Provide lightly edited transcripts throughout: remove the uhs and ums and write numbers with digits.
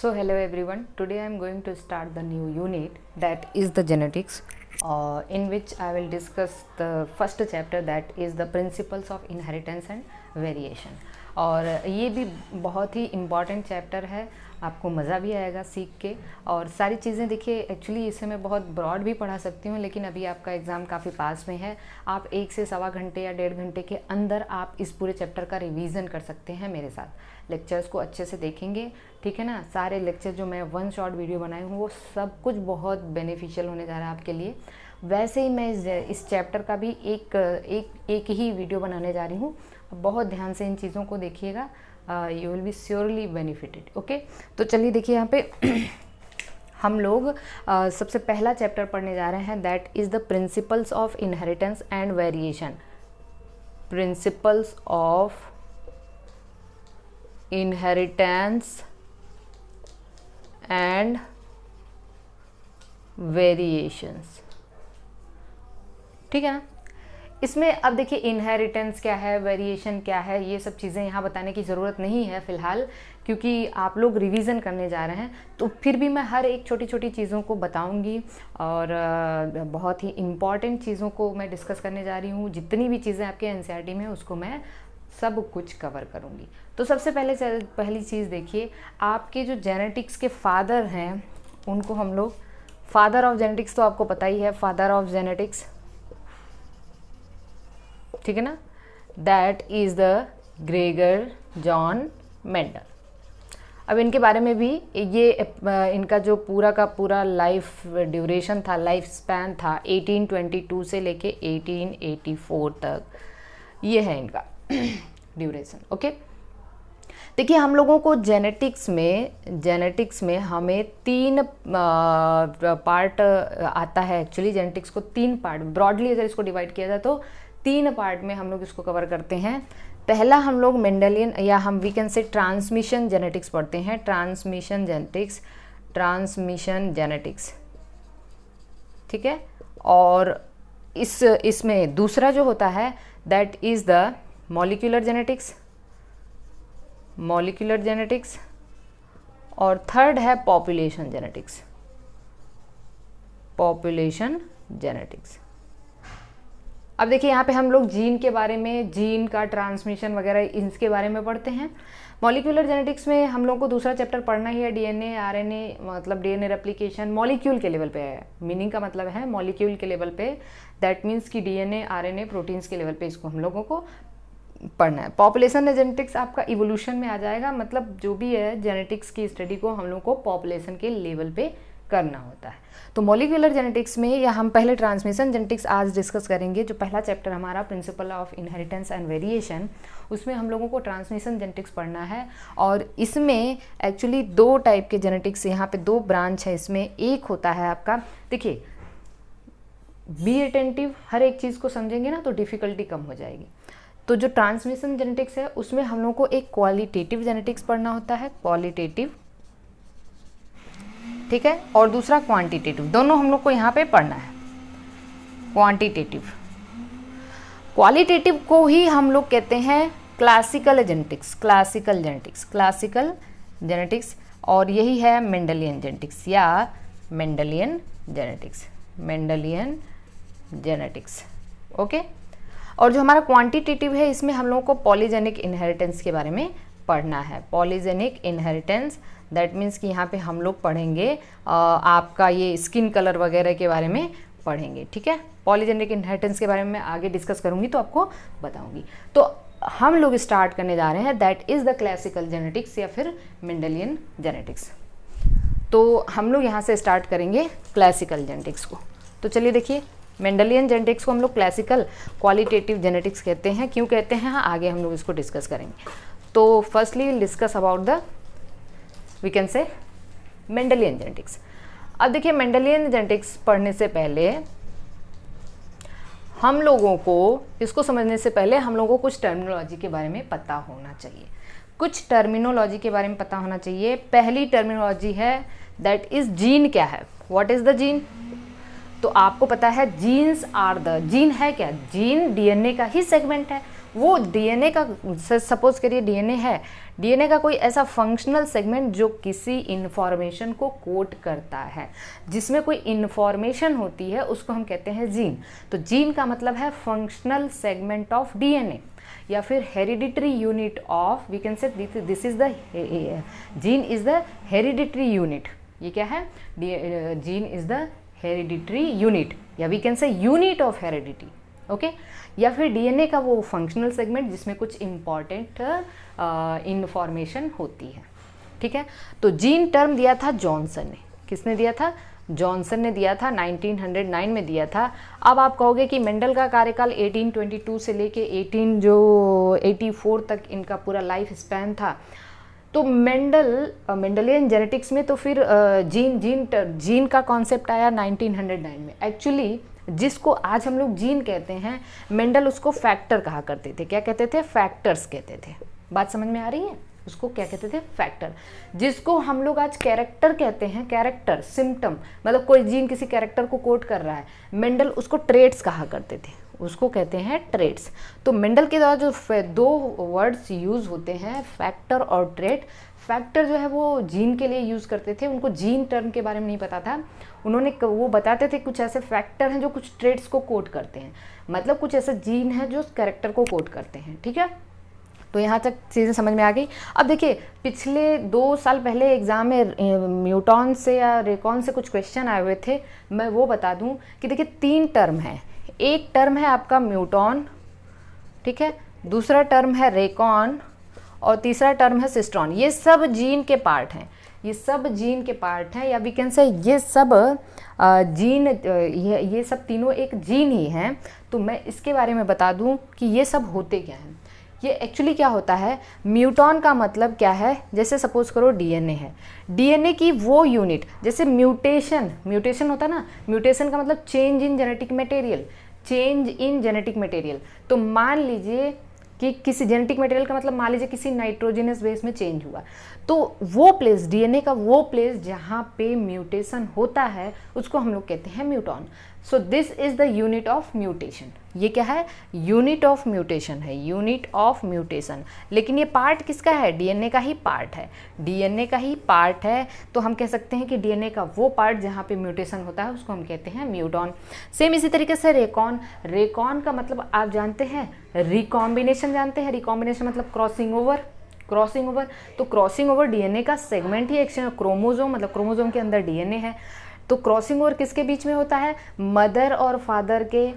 So hello everyone, today I am going to start the new unit that is the genetics, in which I will discuss the first chapter that is the principles of inheritance and variation. और ये भी बहुत ही important chapter है, आपको मज़ा भी आएगा सीख के। और सारी चीज़ें देखिए, एक्चुअली इसे मैं बहुत ब्रॉड भी पढ़ा सकती हूँ, लेकिन अभी आपका एग्ज़ाम काफ़ी पास में है। आप 1 से सवा घंटे या 1.5 घंटे के अंदर आप इस पूरे चैप्टर का रिवीजन कर सकते हैं मेरे साथ। लेक्चर्स को अच्छे से देखेंगे, ठीक है ना। सारे लेक्चर जो मैं वन शॉट वीडियो बनाई हूँ वो सब कुछ बहुत बेनिफिशियल होने जा रहा है आपके लिए। वैसे ही मैं इस चैप्टर का भी एक ही वीडियो बनाने जा रही हूँ। बहुत ध्यान से इन चीज़ों को देखिएगा, you will be surely benefited. Okay, तो चलिए देखिए यहाँ पे हम लोग सबसे पहला चैप्टर पढ़ने जा रहे हैं, that is the principles of inheritance and variation. Principles of inheritance and variations, ठीक है ना। इसमें अब देखिए इनहेरिटेंस क्या है, वेरिएशन क्या है, ये सब चीज़ें यहाँ बताने की ज़रूरत नहीं है फ़िलहाल, क्योंकि आप लोग रिवीजन करने जा रहे हैं। तो फिर भी मैं हर एक छोटी छोटी चीज़ों को बताऊंगी और बहुत ही इम्पॉर्टेंट चीज़ों को मैं डिस्कस करने जा रही हूँ। जितनी भी चीज़ें आपके एनसीईआरटी में उसको मैं सब कुछ कवर करूँगी। तो सबसे पहली चीज़ देखिए, आपके जो जेनेटिक्स के फादर हैं उनको हम लोग, फादर ऑफ जेनेटिक्स तो आपको पता ही है, फादर ऑफ जेनेटिक्स, ठीक है ना, that is the Gregor John Mendel. अब इनके बारे में भी ये इनका जो पूरा का पूरा लाइफ ड्यूरेशन था, लाइफ स्पैन था 1822 से लेके 1884 तक, ये है इनका ड्यूरेशन। ओके, देखिए हम लोगों को जेनेटिक्स में हमें 3 पार्ट आता है। एक्चुअली जेनेटिक्स को 3 पार्ट, ब्रॉडली अगर इसको डिवाइड किया जाए तो 3 पार्ट में हम लोग इसको कवर करते हैं। पहला हम लोग मेंडेलियन या हम we can say transmission genetics पढ़ते हैं। ट्रांसमिशन जेनेटिक्स, ठीक है। और इसमें दूसरा जो होता है that is the molecular genetics, और थर्ड है पॉपुलेशन जेनेटिक्स। अब देखिए यहाँ पे हम लोग जीन के बारे में, जीन का ट्रांसमिशन वगैरह इसके बारे में पढ़ते हैं। मॉलिक्यूलर जेनेटिक्स में हम लोग को दूसरा चैप्टर पढ़ना ही है, डीएनए आरएनए, मतलब डीएनए रेप्लिकेशन मॉलिक्यूल के लेवल पे है। मीनिंग का मतलब है मॉलिक्यूल के लेवल पे, दैट मीन्स कि डीएनए आरएनए प्रोटीन्स के लेवल पे इसको हम लोगों को पढ़ना है। पॉपुलेशन जेनेटिक्स आपका इवोल्यूशन में आ जाएगा, मतलब जो भी है जेनेटिक्स की स्टडी को हम लोग को पॉपुलेशन के लेवल पे करना होता है। तो मॉलिक्यूलर जेनेटिक्स में, या हम पहले ट्रांसमिशन जेनेटिक्स आज डिस्कस करेंगे। जो पहला चैप्टर हमारा principal of inheritance and variation, उसमें हम लोगों को ट्रांसमिशन जेनेटिक्स पढ़ना है। और इसमें एक्चुअली 2 टाइप के जेनेटिक्स, यहाँ पे 2 ब्रांच है इसमें। एक होता है आपका, देखिए बी अटेंटिव, हर एक चीज़ को समझेंगे ना तो डिफ़िकल्टी कम हो जाएगी। तो जो ट्रांसमिशन जेनेटिक्स है उसमें हम लोग को एक क्वालिटेटिव जेनेटिक्स पढ़ना होता है, क्वालिटेटिव, ठीक है, और दूसरा क्वांटिटेटिव। दोनों हम लोग को यहाँ पे पढ़ना है। क्वालिटेटिव को ही हम लोग कहते हैं क्लासिकल जेनेटिक्स, और यही है मेंडेलियन जेनेटिक्स, ओके। और जो हमारा क्वांटिटेटिव है, इसमें हम लोगों को पॉलीजेनिक इनहेरिटेंस के बारे में पढ़ना है। पॉलीजेनिक इनहेरिटेंस, दैट मीन्स कि यहाँ पे हम लोग पढ़ेंगे आपका ये स्किन कलर वगैरह के बारे में पढ़ेंगे, ठीक है। पॉलीजेनिक इनहेरिटेंस के बारे में मैं आगे डिस्कस करूँगी तो आपको बताऊँगी। तो हम लोग स्टार्ट करने जा रहे हैं, that is the classical genetics या फिर मेंडेलियन जेनेटिक्स। तो हम लोग यहाँ से स्टार्ट करेंगे क्लासिकल जेनेटिक्स को। तो चलिए देखिए, मेंडेलियन जेनेटिक्स को हम लोग क्लासिकल क्वालिटेटिव जेनेटिक्स कहते हैं। क्यों कहते हैं, आगे हम लोग इसको डिस्कस करेंगे। तो firstly will discuss about the we can say Mendelian genetics. अब देखिए मेंडेलियन जेनेटिक्स पढ़ने से पहले हम लोगों को, इसको समझने से पहले हम लोगों को कुछ टर्मिनोलॉजी के बारे में पता होना चाहिए। पहली टर्मिनोलॉजी है दैट इज जीन। क्या है, व्हाट इज द जीन? तो आपको पता है जीन्स आर द, जीन है क्या, जीन डीएनए का ही सेगमेंट है। वो डीएनए का, सपोज करिए डीएनए है, डीएनए का कोई ऐसा फंक्शनल सेगमेंट जो किसी इंफॉर्मेशन को कोड करता है, जिसमें कोई इंफॉर्मेशन होती है उसको हम कहते हैं जीन। तो जीन का मतलब है फंक्शनल सेगमेंट ऑफ डीएनए या फिर hereditary unit of, we can say this is the gene is the hereditary unit. ये क्या है? Gene is the hereditary unit या we can say unit of heredity, okay. या फिर डीएनए का वो फंक्शनल सेगमेंट जिसमें कुछ इंपॉर्टेंट इंफॉर्मेशन होती है, ठीक है। तो जीन टर्म दिया था जॉनसन ने। किसने दिया था? जॉनसन ने दिया था, 1909 में दिया था। अब आप कहोगे कि मेंडल का कार्यकाल 1822 से लेके 1884 तक इनका पूरा लाइफ स्पैन था। तो मेंडलियन जेनेटिक्स में तो फिर जीन का कॉन्सेप्ट आया 1909 में। एक्चुअली जिसको आज हम लोग जीन कहते हैं, मेंडल उसको फैक्टर कहा करते थे। क्या कहते थे? फैक्टर्स कहते थे। बात समझ में आ रही है? उसको क्या कहते थे? फैक्टर। जिसको हम लोग आज कैरेक्टर कहते हैं, कैरेक्टर, सिम्टम, मतलब कोई जीन किसी कैरेक्टर को कोड कर रहा है, मेंडल उसको ट्रेट्स कहा करते थे, उसको कहते हैं ट्रेट्स। तो मेंडल के द्वारा जो दो वर्ड्स यूज होते हैं, फैक्टर और ट्रेट। फैक्टर जो है वो जीन के लिए यूज़ करते थे, उनको जीन टर्म के बारे में नहीं पता था। उन्होंने वो बताते थे कुछ ऐसे फैक्टर हैं जो कुछ ट्रेट्स को कोड करते हैं, मतलब कुछ ऐसे जीन है जो कैरेक्टर को कोड करते हैं, ठीक है। तो यहाँ तक चीज़ें समझ में आ गई। अब देखिए, पिछले 2 साल पहले एग्ज़ाम में म्यूटॉन से या रेकॉन से कुछ क्वेश्चन आए हुए थे। मैं वो बता दूँ कि देखिए 3 टर्म है। एक टर्म है आपका म्यूटॉन, ठीक है, दूसरा टर्म है रेकॉन और तीसरा टर्म है सिस्ट्रॉन। ये सब जीन के पार्ट हैं, ये सब जीन के पार्ट हैं, या वी कैन से ये सब जीन, ये सब तीनों एक जीन ही हैं। तो मैं इसके बारे में बता दूं कि ये सब होते क्या हैं। ये एक्चुअली क्या होता है, म्यूटॉन का मतलब क्या है, जैसे सपोज करो डीएनए है, डीएनए की वो यूनिट, जैसे म्यूटेशन होता है ना, म्यूटेशन का मतलब change in genetic material, change in genetic material. तो मान लीजिए कि किसी जेनेटिक मटेरियल का मतलब मान लीजिए किसी नाइट्रोजनस बेस में चेंज हुआ, तो वो प्लेस, डीएनए का वो प्लेस जहाँ पे म्यूटेशन होता है उसको हम लोग कहते हैं muton. So this is the unit of mutation. ये क्या है? यूनिट ऑफ म्यूटेशन है, यूनिट ऑफ म्यूटेशन। लेकिन ये पार्ट किसका है? डीएनए का ही पार्ट है, डीएनए का ही पार्ट है। तो हम कह सकते हैं कि डीएनए का वो पार्ट जहाँ पे म्यूटेशन होता है उसको हम कहते हैं म्यूटॉन। सेम इसी तरीके से रेकॉन, रेकॉन का मतलब आप जानते हैं, रिकॉम्बिनेशन जानते हैं। रिकॉम्बिनेशन मतलब क्रॉसिंग ओवर, क्रॉसिंग ओवर। तो क्रॉसिंग ओवर डीएनए का सेगमेंट ही एक क्रोमोजोम, मतलब क्रोमोजोम के अंदर डीएनए है। तो क्रॉसिंग ओवर किसके बीच में होता है? मदर और फादर के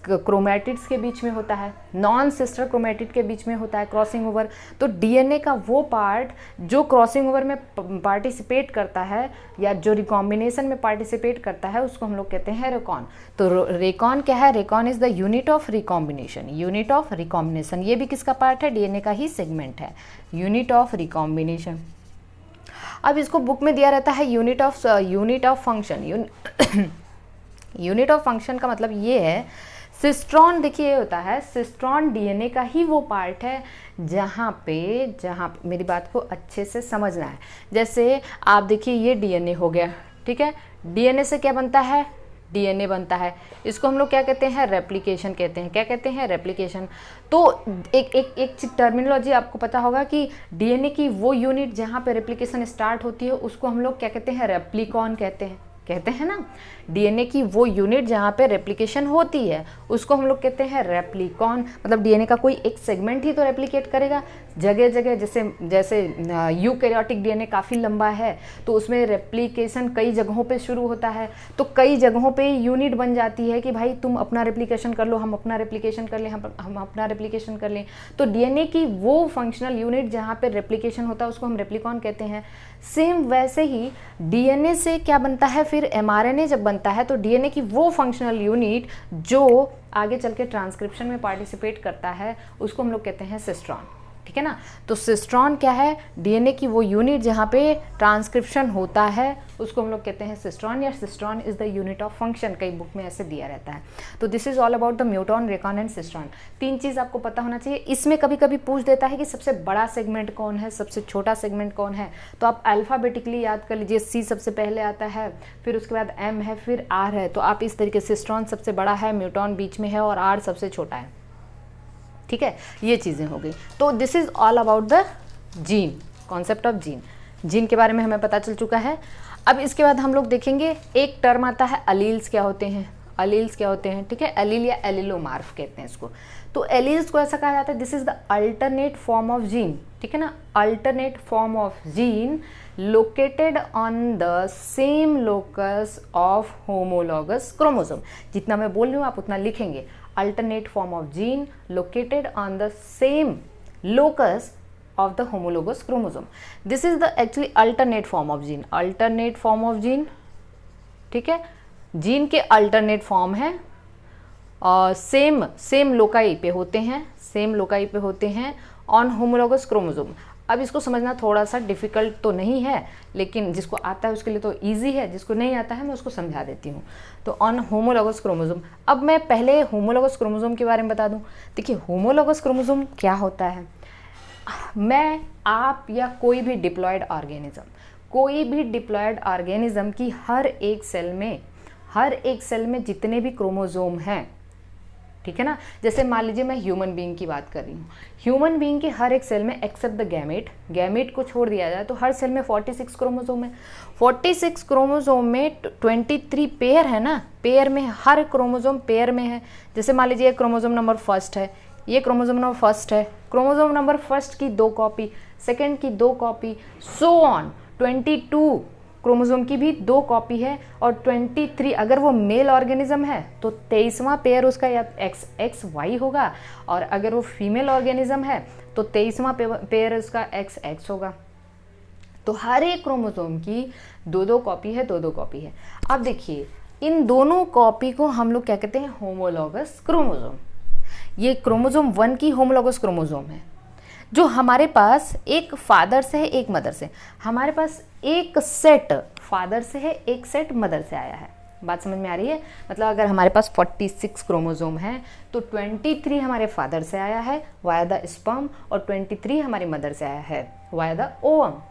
क्रोमैटिड्स के बीच में होता है, नॉन सिस्टर क्रोमैटिड के बीच में होता है क्रॉसिंग ओवर। तो डीएनए का वो पार्ट जो क्रॉसिंग ओवर में पार्टिसिपेट करता है या जो रिकॉम्बिनेशन में पार्टिसिपेट करता है उसको हम लोग कहते हैं रेकॉन। तो रेकॉन क्या है? Recon is the unit of recombination, unit of recombination. ये भी किसका पार्ट है? डीएनए का ही सेगमेंट है, यूनिट ऑफ रिकॉम्बिनेशन। अब इसको बुक में दिया रहता है unit of function. Unit of function का मतलब ये है, सिस्ट्रॉन, देखिए ये होता है, सिस्ट्रॉन डीएनए का ही वो पार्ट है जहाँ पे मेरी बात को अच्छे से समझना है। जैसे आप देखिए ये डीएनए हो गया, ठीक है, डीएनए से क्या बनता है? डीएनए बनता है। इसको हम लोग क्या कहते हैं? रेप्लिकेशन कहते हैं। क्या कहते हैं? रेप्लिकेशन। तो एक टर्मिनोलॉजी आपको पता होगा कि डीएनए की वो यूनिट जहाँ पे रेप्लिकेशन स्टार्ट होती है उसको हम लोग क्या कहते हैं? रेप्लिकॉन कहते हैं ना। डीएनए की वो यूनिट जहाँ पे रेप्लिकेशन होती है उसको हम लोग कहते हैं रेप्लिकॉन। मतलब डीएनए का कोई एक सेगमेंट ही तो रेप्लिकेट करेगा जगह जगह। जैसे यूकैरियोटिक डीएनए काफ़ी लंबा है तो उसमें रेप्लिकेशन कई जगहों पे शुरू होता है, तो कई जगहों पे यूनिट बन जाती है कि भाई तुम अपना रेप्लिकेशन कर लो, हम अपना रेप्लिकेशन कर लें, हम अपना रेप्लिकेशन कर लें। तो डीएनए की वो फंक्शनल यूनिट जहाँ पे रेप्लिकेशन होता है उसको हम रेप्लिकॉन कहते हैं। सेम वैसे ही डीएनए से क्या बनता है फिर? एमआरएनए जब बनता है तो डीएनए की वो फंक्शनल यूनिट जो आगे चल के ट्रांसक्रिप्शन में पार्टिसिपेट करता है उसको हम लोग कहते हैं सिस्ट्रॉन, ठीक है ना। तो सिस्ट्रॉन क्या है? डीएनए की वो यूनिट जहाँ पे ट्रांसक्रिप्शन होता है उसको हम लोग कहते हैं सिस्ट्रॉन, या cistron is the unit of function. कई बुक में ऐसे दिया रहता है। तो this is all about the muton, recon and cistron. 3 चीज़ आपको पता होना चाहिए। इसमें कभी कभी पूछ देता है कि सबसे बड़ा सेगमेंट कौन है, सबसे छोटा सेगमेंट कौन है। तो आप अल्फ़ाबेटिकली याद कर लीजिए, सी सबसे पहले आता है, फिर उसके बाद एम है, फिर आर है। तो आप इस तरीके से, सिस्ट्रॉन सबसे बड़ा है, म्यूटॉन बीच में है और आर सबसे छोटा है, ठीक है। ये चीज़ें हो गई। तो this is all about the gene, concept of gene, gene के बारे में हमें पता चल चुका है। अब इसके बाद हम लोग देखेंगे एक टर्म आता है अलील्स क्या होते हैं, अलील्स क्या होते हैं, ठीक है, एलील या एलिलोमार्फ कहते हैं इसको। तो एलील्स को ऐसा कहा जाता है this is the alternate form of gene, ठीक है ना, alternate form of gene located on the same locus of homologous chromosome. जितना मैं बोल रही हूँ आप उतना लिखेंगे, alternate form of gene located on the same locus of the homologous chromosome. This is the actually alternate form of gene, alternate form of gene, ठीक है, जीन के अल्टरनेट फॉर्म है और सेम लोकाई पे होते हैं, सेम लोकाई पे होते हैं ऑन होमोलॉगस क्रोमोसोम। अब इसको समझना थोड़ा सा डिफिकल्ट तो नहीं है, लेकिन जिसको आता है उसके लिए तो इजी है, जिसको नहीं आता है मैं उसको समझा देती हूँ। तो ऑन होमोलॉगस क्रोमोसोम, अब मैं पहले होमोलॉगस क्रोमोसोम के बारे में बता दूँ। देखिए होमोलॉगस क्रोमोसोम क्या होता है, मैं, आप या कोई भी डिप्लॉयड ऑर्गेनिज्म, कोई भी डिप्लॉयड ऑर्गेनिज्म की हर एक सेल में जितने भी क्रोमोसोम हैं, ठीक है ना, जैसे मान लीजिए मैं ह्यूमन बीइंग की बात कर रही हूँ, ह्यूमन बीइंग के हर एक सेल में एक्सेप्ट द गैमेट को छोड़ दिया जाए तो हर सेल में 46 क्रोमोसोम है। 46 क्रोमोसोम में 23 पेयर है ना, पेयर में हर क्रोमोसोम पेयर में है। जैसे मान लीजिए क्रोमोसोम नंबर फर्स्ट है, ये क्रोमोसोम नंबर फर्स्ट है, क्रोमोसोम नंबर फर्स्ट की 2 कॉपी, सेकेंड की 2 कॉपी, सो ऑन 22 क्रोमोसोम की भी 2 कॉपी है। और 23 अगर वो मेल ऑर्गेनिज्म है तो 23वां पेयर उसका या XXY होगा, और अगर वो फीमेल ऑर्गेनिज्म है तो 23वां पेयर उसका XX होगा। तो हर एक क्रोमोसोम की 2-2 कॉपी है, 2-2 कॉपी है। अब देखिए इन दोनों कॉपी को हम लोग क्या कहते हैं, होमोलॉगस क्रोमोसोम। ये क्रोमोसोम 1 की होमोलॉगस क्रोमोसोम है, जो हमारे पास एक फादर से है एक मदर से, हमारे पास एक सेट फादर से है एक सेट मदर से आया है। बात समझ में आ रही है, मतलब अगर हमारे पास 46 क्रोमोसोम है तो 23 हमारे फादर से आया है वाया द स्पर्म, और 23 हमारी मदर से आया है वाया द ओवम।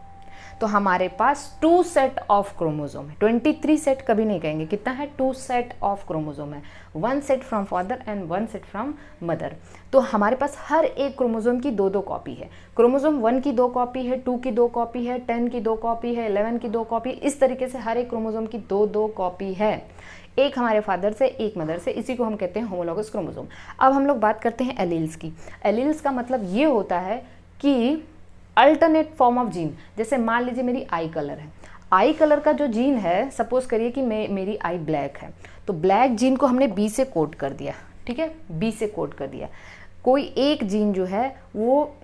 तो हमारे पास 2 सेट ऑफ क्रोमोसोम है, 23 सेट कभी नहीं कहेंगे, कितना है, 2 सेट ऑफ क्रोमोसोम है, 1 set from father and 1 set from mother. तो हमारे पास हर एक क्रोमोसोम की 2-2 कॉपी है। क्रोमोसोम 1 की 2 कॉपी है, 2 की 2 कॉपी है, 10 की 2 कॉपी है, 11 की 2 कॉपी, इस तरीके से हर एक क्रोमोसोम की 2-2 कॉपी है, एक हमारे फादर से एक मदर से, इसी को हम कहते हैं होमोलॉगस क्रोमोसोम। अब हम लोग बात करते हैं एलील्स की। एलील्स का मतलब ये होता है कि अल्टरनेट फॉर्म ऑफ जीन। जैसे मान लीजिए मेरी आई कलर है, आई कलर का जो जीन है, सपोज करिए कि मेरी आई ब्लैक है, तो ब्लैक जीन को हमने बी से कोड कर दिया, ठीक है, बी से कोड कर दिया। कोई एक जीन जो है वो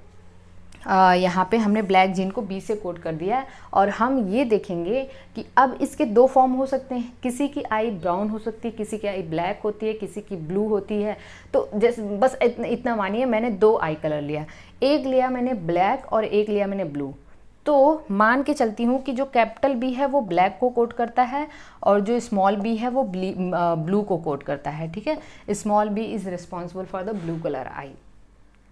यहाँ पे हमने ब्लैक जीन को बी से कोड कर दिया है, और हम ये देखेंगे कि अब इसके 2 फॉर्म हो सकते हैं, किसी की आई ब्राउन हो सकती है, किसी की आई ब्लैक होती है, किसी की ब्लू होती है। तो जैसे बस इतना मानिए मैंने 2 आई कलर लिया, एक लिया मैंने ब्लैक और एक लिया मैंने ब्लू। तो मान के चलती हूँ कि जो कैपिटल बी है वो ब्लैक को कोड करता है और जो स्मॉल बी है वो ब्लू को कोड करता है, ठीक है। Small B is responsible for the blue colour eye,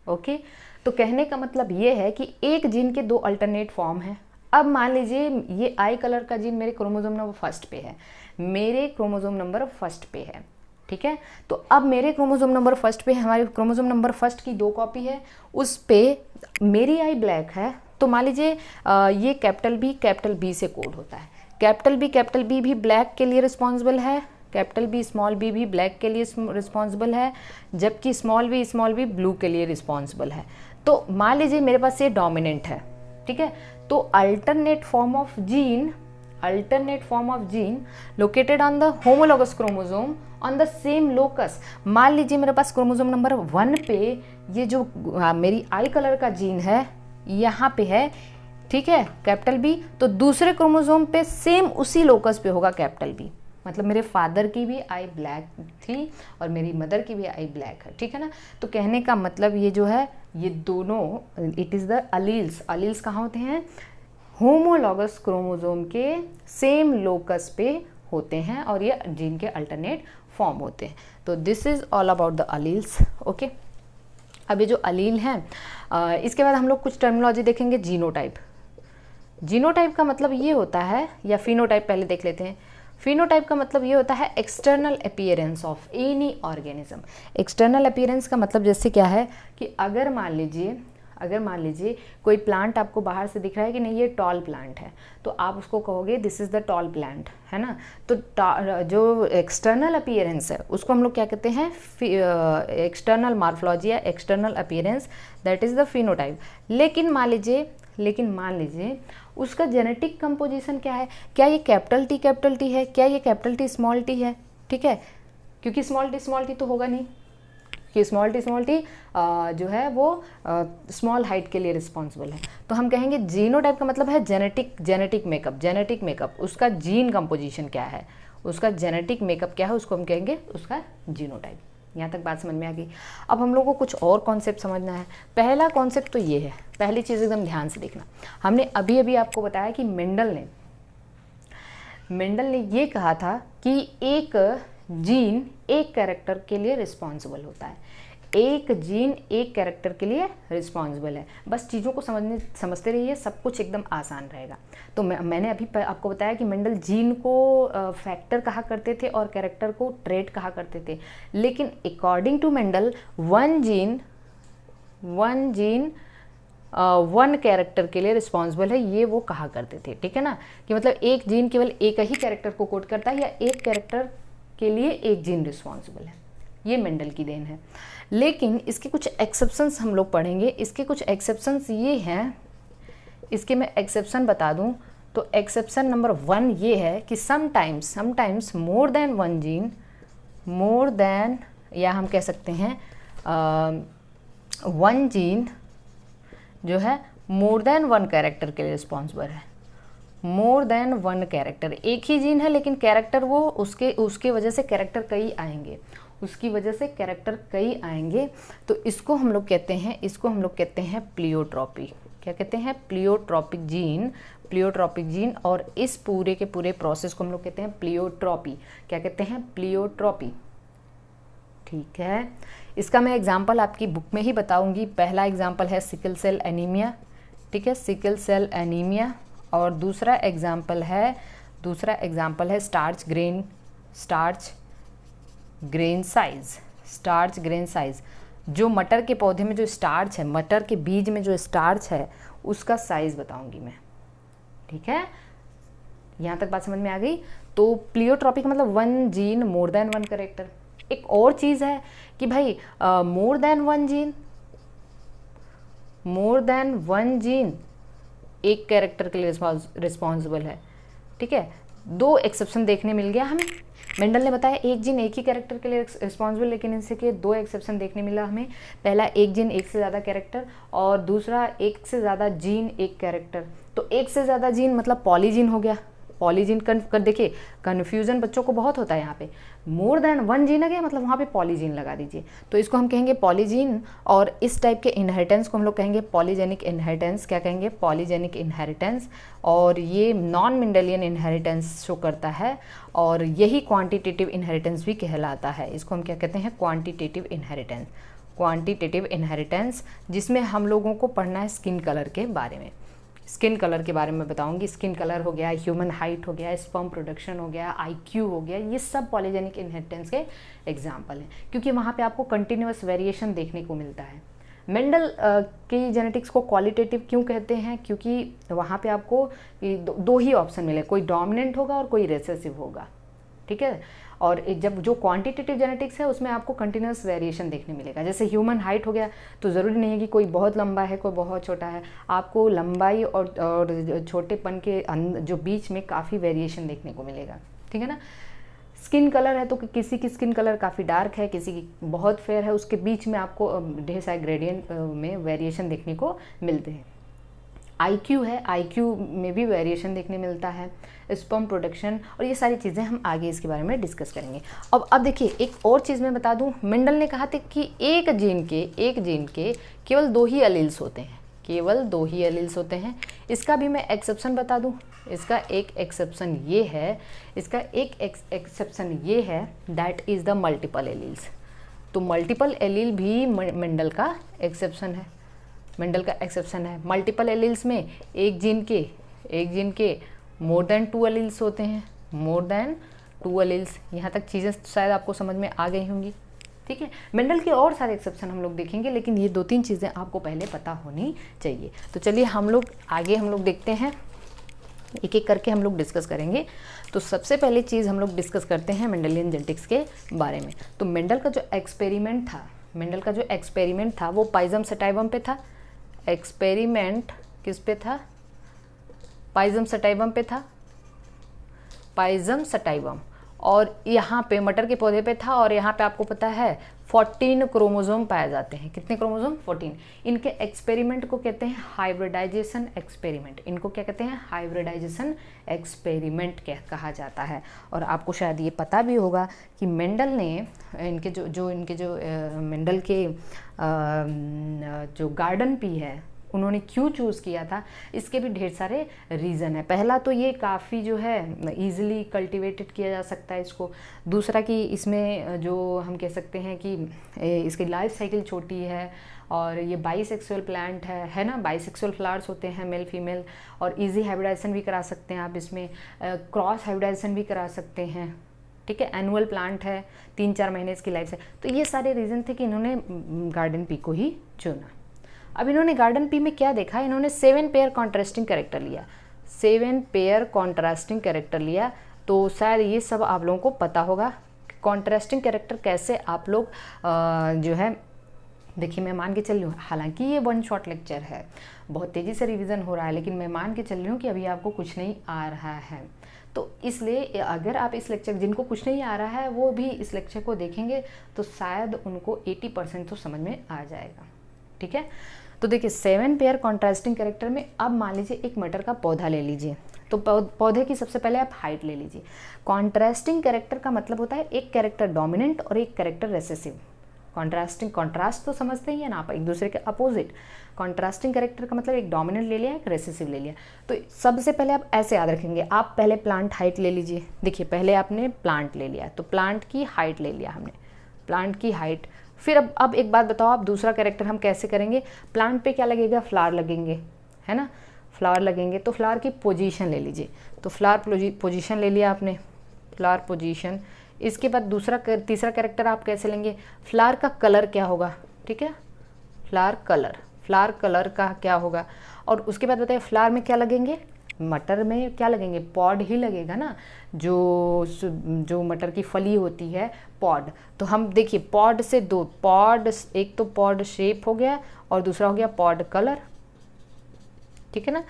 okay. तो कहने का मतलब ये है कि एक जीन के 2 अल्टरनेट फॉर्म हैं। अब मान लीजिए ये आई कलर का जीन मेरे क्रोमोसोम नंबर फर्स्ट पे है, मेरे क्रोमोसोम नंबर फर्स्ट पे है, ठीक है। तो अब मेरे क्रोमोसोम नंबर फर्स्ट पे हमारे क्रोमोसोम नंबर फर्स्ट की 2 कॉपी है, उस पे मेरी आई ब्लैक है, तो मान लीजिए ये कैपिटल बी से कोड होता है। कैपिटल बी भी ब्लैक के लिए रिस्पॉन्सिबल है, कैपिटल बी स्मॉल बी भी ब्लैक के लिए रिस्पॉन्सिबल है, जबकि स्मॉल बी ब्लू के लिए रिस्पॉन्सिबल है। तो मान लीजिए मेरे पास ये डोमिनेंट है, ठीक है। तो alternate form of gene located on the homologous chromosome on the same locus. मान लीजिए मेरे पास क्रोमोसोम नंबर 1 पे ये जो मेरी आई कलर का जीन है यहाँ पे है, ठीक है, कैपिटल बी। तो दूसरे क्रोमोसोम पे सेम उसी लोकस पे होगा कैपिटल बी, मतलब मेरे फादर की भी आई ब्लैक थी और मेरी मदर की भी आई ब्लैक है, ठीक है ना। तो कहने का मतलब ये जो है ये दोनों इट इज़ द अलील्स कहाँ होते हैं, होमोलॉगस क्रोमोसोम के सेम लोकस पे होते हैं और ये जीन के अल्टरनेट फॉर्म होते हैं। तो this is all about the alleles, okay. अब ये जो अलील हैं इसके बाद हम लोग कुछ टर्मिनोलॉजी देखेंगे। जीनोटाइप का मतलब ये होता है, या फिनोटाइप पहले देख लेते हैं। फिनोटाइप का मतलब ये होता है external appearance of any organism. External appearance का मतलब जैसे क्या है कि अगर मान लीजिए अगर मान लीजिए कोई प्लांट आपको बाहर से दिख रहा है कि नहीं ये टॉल प्लांट है, तो आप उसको कहोगे this is the tall plant, है ना। तो जो एक्सटर्नल अपीयरेंस है उसको हम लोग क्या कहते हैं, एक्सटर्नल मॉर्फोलॉजी या external appearance, that is the phenotype. लेकिन मान लीजिए उसका जेनेटिक कंपोजिशन क्या है, क्या ये कैपिटल टी है, क्या ये कैपिटल टी स्मॉल टी है, ठीक है, क्योंकि स्मॉल टी तो होगा नहीं, कि स्मॉल टी जो है वो स्मॉल हाइट के लिए रिस्पॉन्सिबल है। तो हम कहेंगे जीनोटाइप का मतलब है जेनेटिक मेकअप, उसका जीन कंपोजिशन क्या है, उसका जेनेटिक मेकअप क्या है, उसको हम कहेंगे उसका जीनोटाइप। यहाँ तक बात समझ में आ गई। अब हम लोगों को कुछ और कॉन्सेप्ट समझना है। पहला कॉन्सेप्ट तो ये है, पहली चीज़ एकदम ध्यान से देखना, हमने अभी आपको बताया कि मेंडल ने ये कहा था कि एक जीन एक कैरेक्टर के लिए रिस्पॉन्सिबल होता है, एक जीन एक कैरेक्टर के लिए रिस्पॉन्सिबल है। बस चीज़ों को समझते रहिए, सब कुछ एकदम आसान रहेगा। तो मैंने अभी आपको बताया कि मेंडल जीन को फैक्टर कहा करते थे और कैरेक्टर को ट्रेट कहा करते थे, लेकिन according to Mendel one gene one character के लिए रिस्पॉन्सिबल है, ये वो कहा करते थे, ठीक है ना। कि मतलब एक जीन केवल एक ही कैरेक्टर को कोड करता है या एक कैरेक्टर के लिए एक जीन रिस्पॉन्सिबल है, ये मेंडल की देन है। लेकिन इसके कुछ एक्सेप्शंस हम लोग पढ़ेंगे। इसके कुछ एक्सेप्शंस ये हैं, इसके मैं एक्सेप्शन बता दूं तो एक्सेप्शन नंबर 1 ये है कि समटाइम्स मोर देन वन जीन, या हम कह सकते हैं वन जीन जो है मोर देन वन कैरेक्टर के लिए रिस्पॉन्सिबल है। मोर देन वन कैरेक्टर, एक ही जीन है लेकिन कैरेक्टर वो उसके वजह से कैरेक्टर कई आएंगे, तो इसको हम लोग कहते हैं प्लियोट्रॉपी। क्या कहते हैं? Pleiotropic gene. और इस पूरे के पूरे प्रोसेस को हम लोग कहते हैं प्लियोट्रॉपी। क्या कहते हैं? प्लियोट्रॉपी। ठीक है, इसका मैं एग्जाम्पल आपकी बुक में ही बताऊंगी। पहला एग्जाम्पल है सिकल सेल एनीमिया, ठीक है, सिकल सेल एनीमिया। और दूसरा एग्जाम्पल है स्टार्च ग्रेन साइज। जो मटर के पौधे में जो स्टार्च है, मटर के बीज में जो स्टार्च है, उसका साइज बताऊंगी मैं, ठीक है। यहाँ तक बात समझ में आ गई। तो प्लियोट्रॉपी का मतलब one gene more than one character. एक और चीज़ है कि भाई मोर देन वन जीन एक कैरेक्टर के लिए रिस्पॉन्सिबल है, ठीक है। 2 एक्सेप्शन देखने मिल गया हमें। मेंडल ने बताया एक जीन एक ही कैरेक्टर के लिए रिस्पॉन्सिबल, लेकिन इनसे के 2 एक्सेप्शन देखने मिला हमें। पहला एक जीन एक से ज़्यादा कैरेक्टर, और दूसरा एक से ज़्यादा जीन एक कैरेक्टर। तो एक से ज़्यादा जीन मतलब पॉलीजीन हो गया। पॉलीजीन कर देखिए, कन्फ्यूजन बच्चों को बहुत होता है यहाँ पे। मोर देन वन जीन आ गया मतलब वहाँ पे पॉलीजीन लगा दीजिए, तो इसको हम कहेंगे पॉलीजीन। और इस टाइप के इनहेरिटेंस को हम लोग कहेंगे पॉलीजेनिक इनहेरिटेंस। क्या कहेंगे? Polygenic inheritance. और ये नॉन मेंडेलियन इनहेरिटेंस शो करता है, और यही क्वांटिटेटिव इनहेरिटेंस भी कहलाता है। इसको हम क्या कहते हैं? क्वांटिटेटिव इनहेरिटेंस, जिसमें हम लोगों को पढ़ना है स्किन कलर के बारे में। स्किन कलर के बारे में बताऊंगी। स्किन कलर हो गया, ह्यूमन हाइट हो गया, स्पर्म प्रोडक्शन हो गया, IQ हो गया, ये सब पॉलीजेनिक इनहेरिटेंस के एग्जाम्पल हैं, क्योंकि वहाँ पे आपको कंटिन्यूअस वेरिएशन देखने को मिलता है। मेंडल की जेनेटिक्स को क्वालिटेटिव क्यों कहते हैं? क्योंकि वहाँ पे आपको 2 ही ऑप्शन मिले, कोई डोमिनेंट होगा और कोई रिसेसिव होगा, ठीक है। और जब जो क्वांटिटेटिव जेनेटिक्स है उसमें आपको कंटिन्यूअस वेरिएशन देखने मिलेगा। जैसे ह्यूमन हाइट हो गया, तो ज़रूरी नहीं है कि कोई बहुत लंबा है कोई बहुत छोटा है, आपको लंबाई और छोटेपन के जो बीच में काफ़ी वेरिएशन देखने को मिलेगा, ठीक है ना। स्किन कलर है तो किसी की स्किन कलर काफ़ी डार्क है, किसी की बहुत फेयर है, उसके बीच में आपको ढेर सारे ग्रेडियंट में वेरिएशन देखने को मिलते हैं। IQ है, IQ में भी वेरिएशन देखने मिलता है, स्पर्म प्रोडक्शन, और ये सारी चीज़ें हम आगे इसके बारे में डिस्कस करेंगे। अब देखिए, एक और चीज़ मैं बता दूं, मेंडल ने कहा था कि एक जीन के केवल 2 ही एलील्स होते हैं। इसका भी मैं एक्सेप्शन बता दूं। इसका एक एक्सेप्शन ये है that is the multiple alleles. तो मल्टीपल एलील भी मेंडल का एक्सेप्शन है। मल्टीपल एलील्स में एक जीन के मोर देन 2 एलील्स होते हैं। यहाँ तक चीज़ें शायद आपको समझ में आ गई होंगी, ठीक है। मेंडल के और सारे एक्सेप्शन हम लोग देखेंगे, लेकिन ये 2-3 चीज़ें आपको पहले पता होनी चाहिए। तो चलिए हम लोग आगे देखते हैं, एक एक करके हम लोग डिस्कस करेंगे। तो सबसे पहली चीज़ हम लोग डिस्कस करते हैं मेंडेलियन जेनेटिक्स के बारे में। तो मेंडल का जो एक्सपेरिमेंट था वो पाइजम सटाइवम पे था। एक्सपेरिमेंट किस पे था? पाइजम सटाइवम पे था, पाइजम सटाइवम। और यहाँ पे मटर के पौधे पे था, और यहाँ पे आपको पता है 14 क्रोमोसोम पाए जाते हैं। कितने क्रोमोसोम? 14। इनके एक्सपेरिमेंट को कहते हैं हाइब्रिडाइजेशन एक्सपेरिमेंट। इनको क्या कहते हैं? हाइब्रिडाइजेशन एक्सपेरिमेंट कहा जाता है। और आपको शायद ये पता भी होगा कि मेंडल ने इनके जो मेंडल के जो गार्डन पी है उन्होंने क्यों चूज़ किया था, इसके भी ढेर सारे रीज़न है। पहला तो ये काफ़ी जो है ईजिली कल्टिवेटेड किया जा सकता है इसको। दूसरा कि इसमें जो हम कह सकते हैं कि इसकी लाइफ साइकिल छोटी है, और ये बाइसेक्सुअल प्लांट है ना, बाइसेक्सुअल फ्लावर्स होते हैं मेल फीमेल, और इजी हाइब्रिडाइजेशन भी करा सकते हैं आप इसमें, क्रॉस हाइब्रिडाइजेशन भी करा सकते हैं। ठीक है, एनुअल प्लांट है, 3-4 महीने इसकी लाइफ से। तो ये सारे रीज़न थे कि इन्होंने गार्डन पी को ही चुना। अब इन्होंने गार्डन पी में क्या देखा? इन्होंने 7 पेयर कॉन्ट्रास्टिंग कैरेक्टर लिया। 7 पेयर कॉन्ट्रास्टिंग कैरेक्टर लिया। तो शायद ये सब आप लोगों को पता होगा। कॉन्ट्रास्टिंग कैरेक्टर कैसे आप लोग जो है, देखिए मैं मान के चल रही हूँ, हालांकि ये 1 शॉट लेक्चर है, बहुत तेज़ी से रिवीजन हो रहा है, लेकिन मैं मान के चल रही हूँ कि अभी आपको कुछ नहीं आ रहा है। तो इसलिए अगर आप इस लेक्चर, जिनको कुछ नहीं आ रहा है वो भी इस लेक्चर को देखेंगे तो शायद उनको 80% तो समझ में आ जाएगा। ठीक है, तो देखिए 7 पेयर कॉन्ट्रास्टिंग कैरेक्टर में, अब मान लीजिए एक मटर का पौधा ले लीजिए, तो पौधे की सबसे पहले आप हाइट ले लीजिए। कॉन्ट्रास्टिंग कैरेक्टर का मतलब होता है एक कैरेक्टर डोमिनेंट और एक कैरेक्टर रेसेसिव। कॉन्ट्रास्ट तो समझते ही है ना आप, एक दूसरे के अपोजिट। कॉन्ट्रास्टिंग कैरेक्टर का मतलब एक डोमिनेंट ले लिया, एक रेसेसिव ले लिया। तो सबसे पहले आप ऐसे याद रखेंगे, आप पहले प्लांट हाइट ले लीजिए। देखिए पहले आपने प्लांट ले लिया, तो प्लांट की हाइट ले लिया हमने, प्लांट की हाइट। फिर अब एक बात बताओ, आप दूसरा कैरेक्टर हम कैसे करेंगे? प्लांट पे क्या लगेगा? फ्लावर लगेंगे, है ना, फ्लावर लगेंगे। तो फ्लावर की पोजीशन ले लीजिए। तो फ्लावर पोजीशन ले लिया आपने, फ्लावर पोजीशन। इसके बाद तीसरा कैरेक्टर आप कैसे लेंगे? फ्लावर का कलर क्या होगा? ठीक है, फ्लावर कलर का क्या होगा? और उसके बाद बताइए फ्लावर में क्या लगेंगे? मटर में क्या लगेंगे? पॉड ही लगेगा ना, जो मटर की फली होती है, पॉड। तो हम देखिए पॉड से 2 पॉड, एक तो पॉड शेप हो गया और दूसरा हो गया पॉड कलर। ठीक है ना,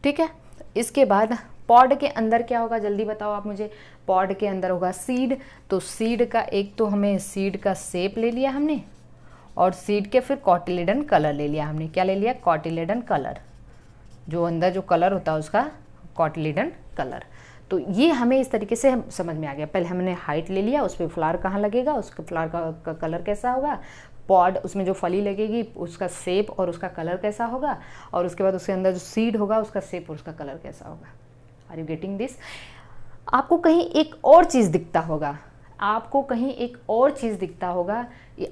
ठीक है। इसके बाद पॉड के अंदर क्या होगा, जल्दी बताओ आप मुझे। पॉड के अंदर होगा सीड। तो सीड का एक तो हमें सीड का शेप ले लिया हमने, और सीड के फिर कॉटिलेडन कलर ले लिया हमने। क्या ले लिया? Cotyledon colour. जो अंदर जो कलर होता है उसका कॉटिलेडन कलर। तो ये हमें इस तरीके से समझ में आ गया। पहले हमने हाइट ले लिया, उस पर फ्लावर कहाँ लगेगा, उसका फ्लावर का कलर कैसा होगा, पॉड उसमें जो फली लगेगी उसका शेप और उसका कलर कैसा होगा, और उसके बाद उसके अंदर जो सीड होगा उसका शेप और उसका कलर कैसा होगा। Are you getting this? आपको कहीं एक और चीज़ दिखता होगा, आपको कहीं एक और चीज़ दिखता होगा।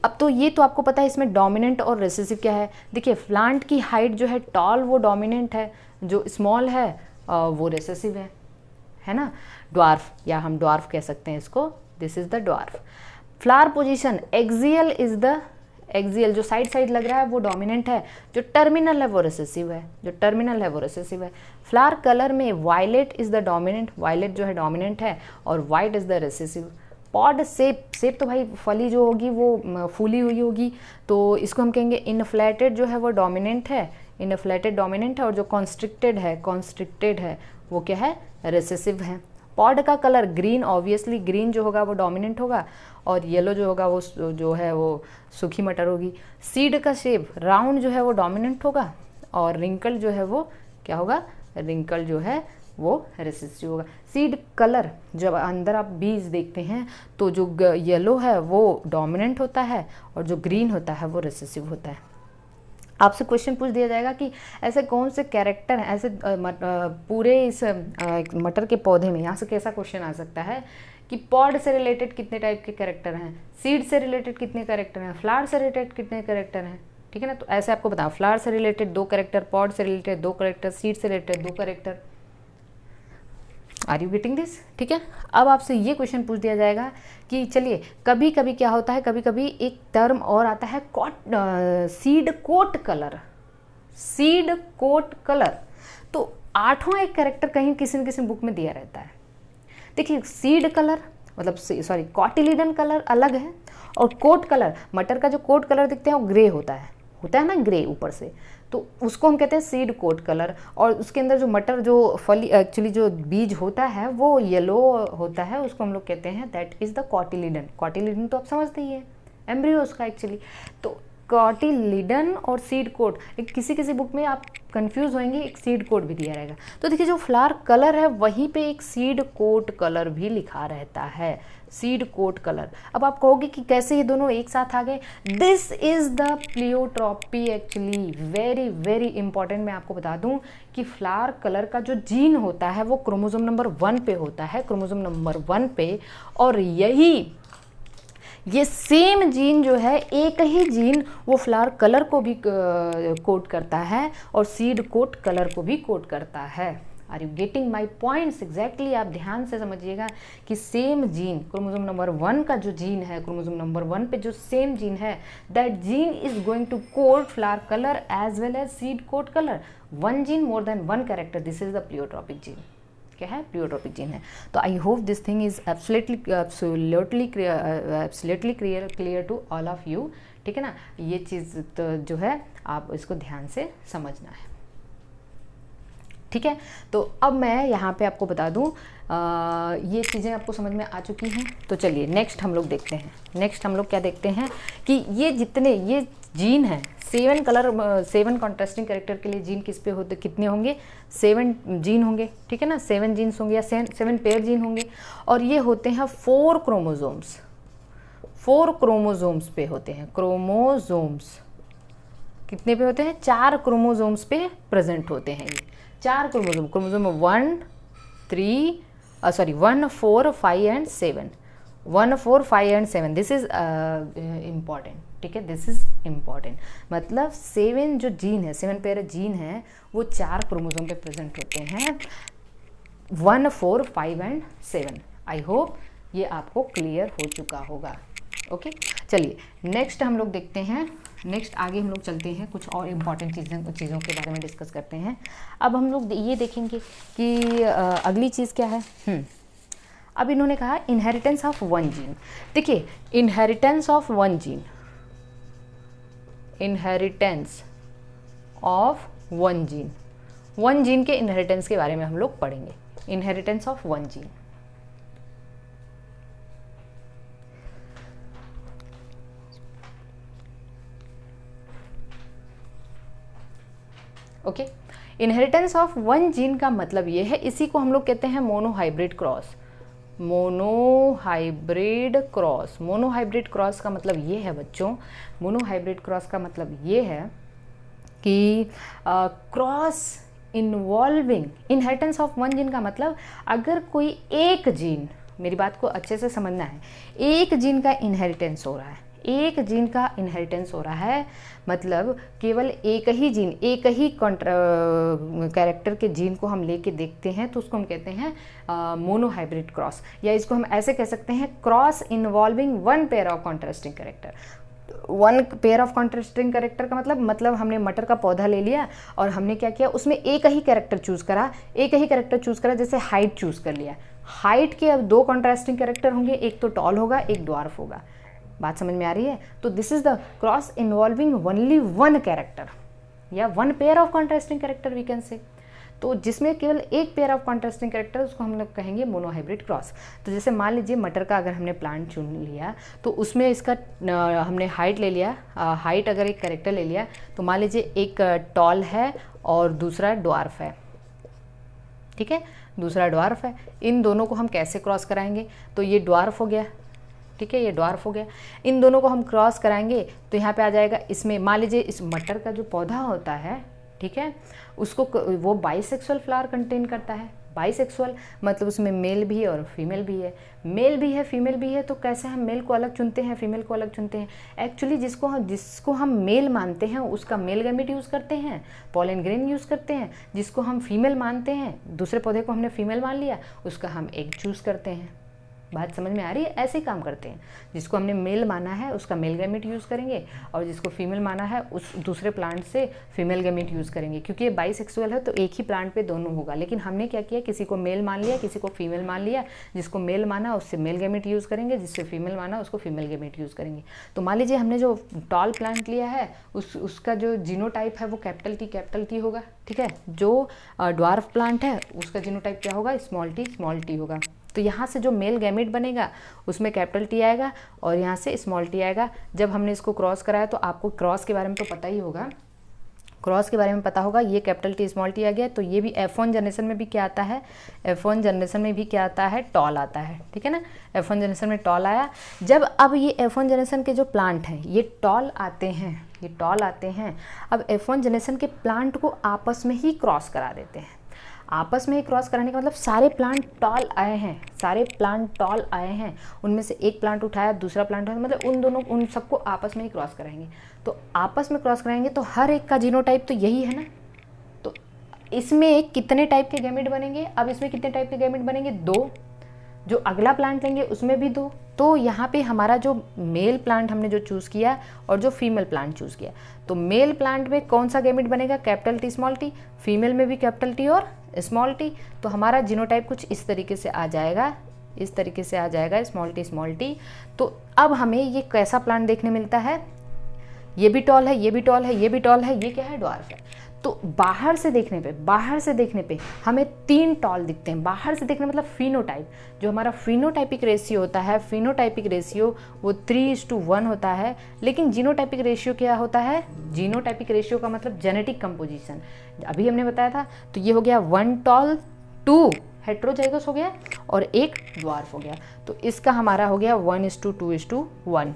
अब तो ये तो आपको पता है इसमें डोमिनेंट और रेसेसिव क्या है। देखिए प्लांट की हाइट जो है टॉल वो डोमिनेंट है, जो स्मॉल है वो रेसेसिव है ना, ड्वार्फ, या हम ड्वार्फ कह सकते हैं इसको। This is the dwarf. Flower position axial is the, axial जो साइड लग रहा है वो डोमिनेंट है, जो टर्मिनल है वो रेसेसिव है, जो टर्मिनल है वो रेसेसिव है। फ्लावर कलर में violet is the dominant, violet जो है डोमिनेंट है और white is the recessive. Pod shape तो भाई फली जो होगी वो फूली हुई होगी, तो इसको हम कहेंगे इनफ्लेटेड जो है वो डोमिनेंट है, इनफ्लेटेड डोमिनेंट है, और जो कॉन्स्ट्रिक्टेड है वो क्या है? रेसेसिव है। पॉड का कलर ग्रीन, ऑब्वियसली ग्रीन जो होगा वो डोमिनेंट होगा, और येलो जो होगा वो जो है वो सूखी मटर होगी। सीड का शेप राउंड जो है वो डोमिनेंट होगा, और रिंकल जो है वो क्या होगा? रिंकल जो है वो रेसेसिव होगा। सीड कलर, जब अंदर आप बीज देखते हैं तो जो येलो है वो डोमिनेंट होता है और जो ग्रीन होता है वो रेसेसिव होता है। आपसे क्वेश्चन पूछ दिया जाएगा कि ऐसे कौन से कैरेक्टर हैं, ऐसे पूरे इस मटर के पौधे में, यहाँ से कैसा क्वेश्चन आ सकता है कि पॉड से रिलेटेड कितने टाइप के कैरेक्टर हैं, सीड से रिलेटेड कितने कैरेक्टर हैं, फ्लावर से रिलेटेड कितने कैरेक्टर हैं। ठीक है ना, तो ऐसे आपको बताओ, फ्लावर से रिलेटेड 2 कैरेक्टर, पॉड से रिलेटेड 2 कैरेक्टर, सीड से related 2 character. Are you getting this? ठीक है, अब आपसे ये क्वेश्चन पूछ दिया जाएगा कि चलिए कभी कभी क्या होता है, कभी कभी एक टर्म और आता है seed coat colour. Seed coat colour तो 8वां एक कैरेक्टर कहीं किसी न किसी बुक में दिया रहता है। देखिए सीड कलर मतलब सॉरी कॉटिलिडन कलर अलग है, और कोट कलर, मटर का जो कोट कलर दिखते हैं वो ग्रे होता है ना, ग्रे ऊपर से, तो उसको हम कहते हैं सीड कोट कलर। और उसके अंदर जो मटर जो फली एक्चुअली जो बीज होता है वो येलो होता है, उसको हम लोग कहते हैं that is the cotyledon. Cotyledon तो आप समझते ही है, एम्ब्रियो उसका एक्चुअली। तो कॉटिलिडन और सीड कोट, किसी किसी बुक में आप कंफ्यूज होंगे, एक सीड कोट भी दिया रहेगा। तो देखिए जो फ्लावर कलर है वहीं पे एक सीड कोट कलर भी लिखा रहता है, सीड कोट कलर। अब आप कहोगे कि कैसे ये दोनों एक साथ आ गए? This is the pleiotropy actually, very very important. मैं आपको बता दूं कि फ्लावर कलर का जो जीन होता है वो क्रोमोसोम नंबर 1 पे होता है, क्रोमोसोम नंबर 1 पे। और ये सेम जीन जो है, एक ही जीन वो फ्लावर कलर को भी कोट करता है और सीड कोट कलर को भी कोट करता है। Are you getting my points? Exactly आप ध्यान से समझिएगा कि सेम जीन, क्रोमोसोम नंबर 1 का जो जीन है, क्रोमोसोम नंबर 1 पे जो सेम जीन है, that gene is going to code flower colour as well as seed coat colour. One gene more than one character, this is the pleiotropic gene. क्या है? Pleiotropic gene है। तो I hope this thing is absolutely clear to all of you. ठीक है ना, ये चीज़ तो जो है आप इसको ध्यान से समझना है। ठीक है, तो अब मैं यहाँ पे आपको बता दूँ ये चीज़ें आपको समझ में आ चुकी हैं। तो चलिए नेक्स्ट हम लोग देखते हैं। नेक्स्ट हम लोग क्या देखते हैं कि ये जितने ये जीन हैं, 7 कॉन्ट्रास्टिंग कैरेक्टर के लिए जीन किस पे होते, कितने होंगे? 7 जीन होंगे। ठीक है ना, 7 जीन्स होंगे या 7 पेयर जीन होंगे। और ये होते हैं 4 क्रोमोजोम्स, 4 क्रोमोजोम्स पे होते हैं। क्रोमोजोम्स कितने पे होते हैं? 4 क्रोमोजोम्स पे प्रेजेंट होते हैं ये 4 chromosome. Chromosome 1, 4, 5 and 7। 1, 4, 5 and 7, this is important. ठीक है, दिस इज इम्पॉर्टेंट। मतलब 7 जो जीन है, 7 पेयर जीन है, वो 4 क्रोमोजोम पे प्रेजेंट होते हैं, 1, 4, 5 एंड 7। आई होप ये आपको क्लियर हो चुका होगा। ओके, चलिए नेक्स्ट हम लोग देखते हैं। नेक्स्ट आगे हम लोग चलते हैं, कुछ और इम्पॉर्टेंट चीज़ों के बारे में डिस्कस करते हैं। अब हम लोग ये देखेंगे कि अगली चीज़ क्या है। अब इन्होंने कहा इनहेरिटेंस ऑफ 1 जीन। देखिए inheritance of 1 gene, inheritance of 1 gene, 1 gene के इनहेरिटेंस के बारे में हम लोग पढ़ेंगे। Inheritance of 1 gene. Okay, inheritance of 1 gene का मतलब ये है, इसी को हम लोग कहते हैं monohybrid cross. Monohybrid cross, monohybrid cross का मतलब ये है बच्चों, मोनोहाइब्रिड क्रॉस का मतलब ये है कि cross involving inheritance of 1 gene का मतलब अगर कोई एक जीन, मेरी बात को अच्छे से समझना है, एक जीन का इनहेरिटेंस हो रहा है, एक जीन का इनहेरिटेंस हो रहा है, मतलब केवल एक ही जीन, एक ही कैरेक्टर के जीन को हम लेके देखते हैं तो उसको हम कहते हैं मोनोहाइब्रिड क्रॉस, या इसको हम ऐसे कह सकते हैं cross involving 1 pair of contrasting character. 1 pair of contrasting character का मतलब हमने मटर का पौधा ले लिया और हमने क्या किया, उसमें एक ही कैरेक्टर चूज़ करा, एक ही कैरेक्टर चूज़ करा, जैसे हाइट चूज़ कर लिया। हाइट के अब 2 कॉन्ट्रास्टिंग कैरेक्टर होंगे, एक तो टॉल होगा, एक ड्वार्फ होगा। बात समझ में आ रही है? तो this is the cross involving only 1 character या 1 pair of contrasting character we can say. तो जिसमें केवल एक पेयर ऑफ कॉन्ट्रास्टिंग कैरेक्टर, उसको हम लोग कहेंगे मोनोहाइब्रिड क्रॉस। तो जैसे मान लीजिए मटर का अगर हमने प्लांट चुन लिया तो उसमें इसका हमने हाइट ले लिया, हाइट अगर एक कैरेक्टर ले लिया तो मान लीजिए एक टॉल है और दूसरा ड्वार्फ है। ठीक है, दूसरा ड्वार्फ है, इन दोनों को हम कैसे क्रॉस कराएंगे? तो ये ड्वार्फ हो गया, ठीक है, ये ड्वार्फ हो गया, इन दोनों को हम क्रॉस कराएंगे तो यहाँ पे आ जाएगा, इसमें मान लीजिए इस मटर का जो पौधा होता है, ठीक है, उसको वो बाइसेक्सुअल फ्लावर कंटेन करता है। बाइसेक्सुअल मतलब उसमें मेल भी है और फीमेल भी है, मेल भी है फीमेल भी है। तो कैसे हम मेल को अलग चुनते हैं, फीमेल को अलग चुनते हैं? एक्चुअली जिसको हम मेल मानते हैं उसका मेल गैमेट यूज़ करते हैं, पॉलन ग्रेन यूज़ करते हैं। जिसको हम फीमेल मानते हैं, दूसरे पौधे को हमने फीमेल मान लिया, उसका हम एग चूज़ करते हैं। बात समझ में आ रही है? ऐसे ही काम करते हैं। जिसको हमने मेल माना है उसका मेल गैमेट यूज़ करेंगे, और जिसको फीमेल माना है उस दूसरे प्लांट से फीमेल गैमेट यूज़ करेंगे। क्योंकि ये बाइसेक्सुअल है तो एक ही प्लांट पे दोनों होगा। लेकिन हमने क्या किया, किसी को मेल मान लिया, किसी को फीमेल मान लिया। जिसको मेल माना उससे मेल गैमेट यूज़ करेंगे, जिससे फीमेल माना उसको फीमेल गैमेट यूज़ करेंगे। तो मान लीजिए हमने जो टॉल प्लांट लिया है उसका जो जीनोटाइप है वो कैपिटल टी होगा, ठीक है। जो ड्वार्फ प्लांट है उसका जीनोटाइप क्या होगा, स्मॉल टी होगा। तो यहाँ से जो मेल गैमेट बनेगा उसमें कैपिटल टी आएगा और यहाँ से स्मॉल टी आएगा। जब हमने इसको क्रॉस कराया तो आपको क्रॉस के बारे में तो पता ही होगा, क्रॉस के बारे में पता होगा। ये कैपिटल टी स्मॉल टी आ गया, तो ये भी F1 जनरेशन में भी क्या आता है, F1 जनरेशन में भी क्या आता है, टॉल आता है, ठीक है ना। F1 जनरेशन में टॉल आया। जब अब ये F1 जनरेशन के जो प्लांट हैं ये टॉल आते हैं, अब F1 जनरेशन के प्लांट को आपस में ही क्रॉस करा देते हैं। आपस में ही क्रॉस कराने का मतलब सारे प्लांट टॉल आए हैं, उनमें से एक प्लांट उठाया, दूसरा प्लांट उठाया, मतलब उन सबको आपस में ही क्रॉस कराएंगे। तो आपस में क्रॉस कराएंगे तो हर एक का जीनोटाइप तो यही है ना। तो इसमें कितने टाइप के गैमेट बनेंगे, अब इसमें कितने टाइप के गैमेट बनेंगे, 2। जो अगला प्लांट लेंगे उसमें भी 2। तो यहाँ पे हमारा जो मेल प्लांट हमने जो चूज़ किया और जो फीमेल प्लांट चूज़ किया, तो मेल प्लांट में कौन सा गैमेट बनेगा, capital T small T, female में भी कैपिटल टी और स्मॉल टी। तो हमारा जीनोटाइप कुछ इस तरीके से आ जाएगा, स्मॉल टी। तो अब हमें ये कैसा प्लांट देखने मिलता है, ये भी टॉल है, ये भी टॉल है, ये भी टॉल है, ये क्या है, ड्वार्फ है। तो बाहर से देखने पे हमें 3 टॉल दिखते हैं। बाहर से देखने मतलब फिनोटाइप, जो हमारा फिनोटाइपिक रेशियो होता है, फिनोटाइपिक रेशियो वो 3:1 होता है। लेकिन जीनोटाइपिक रेशियो क्या होता है, जीनोटाइपिक रेशियो का मतलब जेनेटिक कंपोजिशन, अभी हमने बताया था। तो ये हो गया 1 टॉल 2 हेट्रोजाइगस हो गया और 1 ड्वार्फ हो गया। तो इसका हमारा हो गया 1:2:1।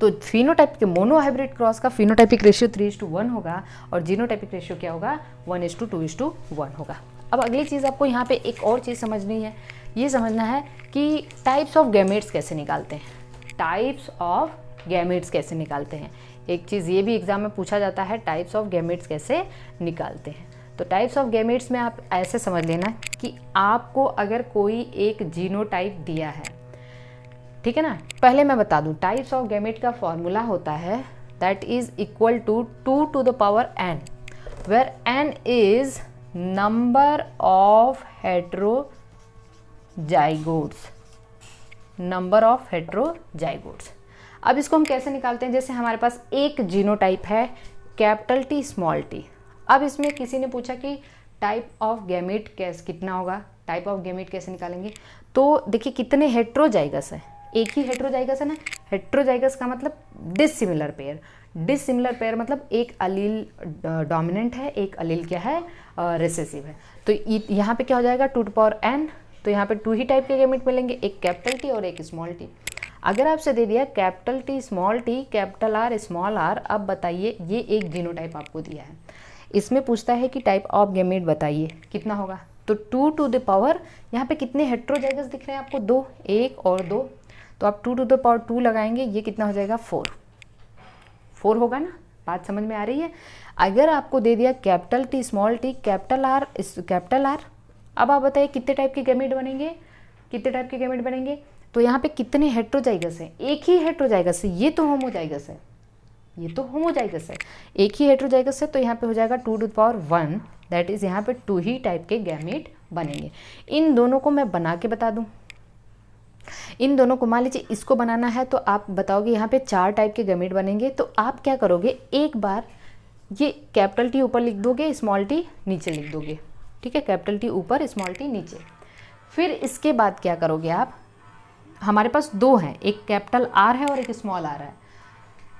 तो फिनोटाइप के मोनोहाइब्रिड क्रॉस का फिनोटाइपिक रेशियो 3:1 होगा और जीनोटाइपिक रेशियो क्या होगा, 1:2:1 होगा। अब अगली चीज़ आपको यहाँ पे एक और चीज़ समझनी है, ये समझना है कि टाइप्स ऑफ गैमेट्स कैसे निकालते हैं। एक चीज़ ये भी एग्जाम में पूछा जाता है, टाइप्स ऑफ गैमेट्स कैसे निकालते हैं। तो टाइप्स ऑफ गैमेट्स में आप ऐसे समझ लेना कि आपको अगर कोई एक जीनोटाइप दिया है, ठीक है ना। पहले मैं बता दूं, टाइप्स ऑफ गैमेट का फॉर्मूला होता है that is equal to 2 to the power n, where n is number of heterozygotes. अब इसको हम कैसे निकालते हैं, जैसे हमारे पास एक जीनोटाइप है कैपिटल टी स्मॉल टी। अब इसमें किसी ने पूछा कि टाइप ऑफ गैमेट कितना होगा, टाइप ऑफ गैमेट कैसे निकालेंगे। तो देखिए कितने हेट्रोजाइगस है, एक ही हेट्रोजाइगस है ना। हेट्रोजाइगस का मतलब डिसिमिलर पेयर मतलब एक अलील डोमिनेंट है, एक अलील क्या है, रिसेसिव है। तो यहाँ पे क्या हो जाएगा 2 to the power n। तो यहाँ पे 2 ही टाइप के गैमेट मिलेंगे, एक कैपिटल टी और एक स्मॉल टी। अगर आपसे दे दिया capital T small T, capital R small R, अब बताइए ये एक जीनोटाइप आपको दिया है, इसमें पूछता है कि टाइप ऑफ गैमेट बताइए कितना होगा। तो 2 to the power, यहाँ पे कितने हेट्रोजाइगस दिख रहे हैं आपको, 2, 1 और 2। तो आप 2 to the power 2 लगाएंगे, ये कितना हो जाएगा 4 होगा ना। बात समझ में आ रही है। अगर आपको दे दिया capital T small T, capital are, अब आप बताइए कितने टाइप के गैमेट बनेंगे। तो यहाँ पे कितने हेट्रोजाइगस हैं, एक ही हेट्रोजाइगस है, ये तो होमोजाइगस है, एक ही हेट्रोजाइगस है। तो यहाँ पे हो जाएगा 2 to the power 1, that is यहाँ पे 2 ही टाइप के गैमेट बनेंगे। इन दोनों को मैं बना के बता दूं, इन दोनों को मान लीजिए इसको बनाना है तो आप बताओगे यहाँ पे 4 टाइप के गैमेट बनेंगे। तो आप क्या करोगे, एक बार ये कैपिटल टी ऊपर लिख दोगे, स्मॉल टी नीचे लिख दोगे, ठीक है, कैपिटल टी ऊपर स्मॉल टी नीचे। फिर इसके बाद क्या करोगे आप, हमारे पास 2 हैं, एक कैपिटल आर है और एक स्मॉल आर है।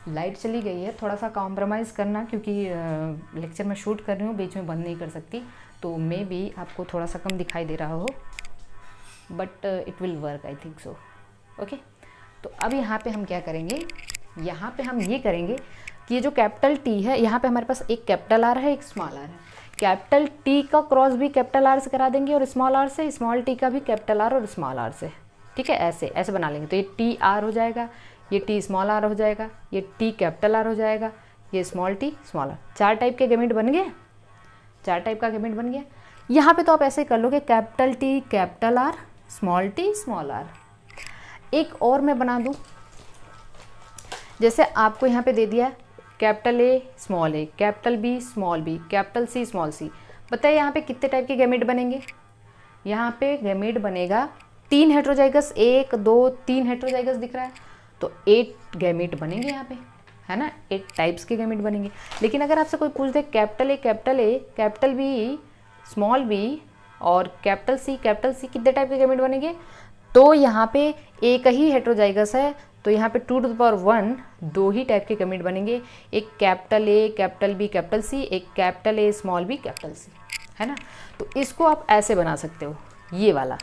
लाइट चली गई है, थोड़ा सा कॉम्प्रोमाइज़ करना क्योंकि लेक्चर में शूट कर रही हूँ, बीच में बंद नहीं कर सकती, तो मे भी आपको थोड़ा सा कम दिखाई दे रहा हो, but it will work, I think so. Okay, तो अब यहाँ पे हम क्या करेंगे, यहाँ पे हम ये करेंगे कि ये जो कैपिटल टी है, यहाँ पे हमारे पास एक कैपिटल आर है, एक स्मॉल आर है। कैपिटल टी का क्रॉस भी कैपिटल आर से करा देंगे और स्मॉल आर से, स्मॉल टी का भी कैपिटल आर और स्मॉल आर से, ठीक है, ऐसे ऐसे बना लेंगे। तो ये टी आर हो जाएगा, ये टी स्मॉल आर हो जाएगा, ये टी कैपिटल आर हो जाएगा, ये small T small R. 4 type के गैमेट बन गए, 4 टाइप का गैमेट बन गया। यहाँ पे तो आप ऐसे कर लोगे, capital T capital R, small T small R. एक और मैं बना दूँ, जैसे आपको यहाँ पे दे दिया capital A, capital B, small B, capital C, small C. बताइए यहाँ पे कितने टाइप के गैमेट बनेंगे? यहाँ पे गैमेट बनेगा 3 हेट्रोजाइगस, 1 2 3 हेट्रोजाइगस दिख रहा है, तो 8 गैमेट बनेंगे यहाँ पे, है ना, 8 टाइप्स के गैमेट बनेंगे। लेकिन अगर आपसे कोई पूछ दे capital A, capital B, small B और कैपिटल सी कितने टाइप के गैमेट बनेंगे? तो यहाँ पे एक ही हेट्रोजाइगस है, तो यहाँ पे 2 to the power 1 2 ही टाइप के गैमेट बनेंगे, एक capital A, capital B, capital C, एक capital A, small B, capital C, है ना। तो इसको आप ऐसे बना सकते हो, ये वाला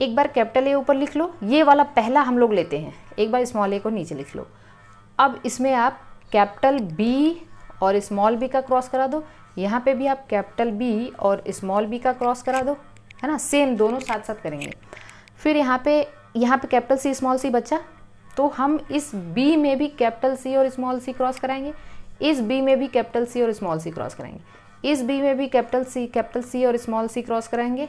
एक बार कैपिटल ए ऊपर लिख लो, ये वाला पहला हम लोग लेते हैं, एक बार स्मॉल ए को नीचे लिख लो। अब इसमें आप कैपिटल बी और स्मॉल बी का क्रॉस करा दो, यहाँ पे भी आप कैपिटल बी और स्मॉल बी का क्रॉस करा दो, है ना, सेम दोनों साथ साथ करेंगे। फिर यहाँ पे कैपिटल सी स्मॉल सी बचा, तो हम इस बी में भी कैपिटल सी और स्मॉल सी क्रॉस कराएंगे, इस बी में भी कैपिटल सी और स्मॉल सी क्रॉस कराएंगे, इस बी में भी कैपिटल सी और स्मॉल सी क्रॉस कराएंगे,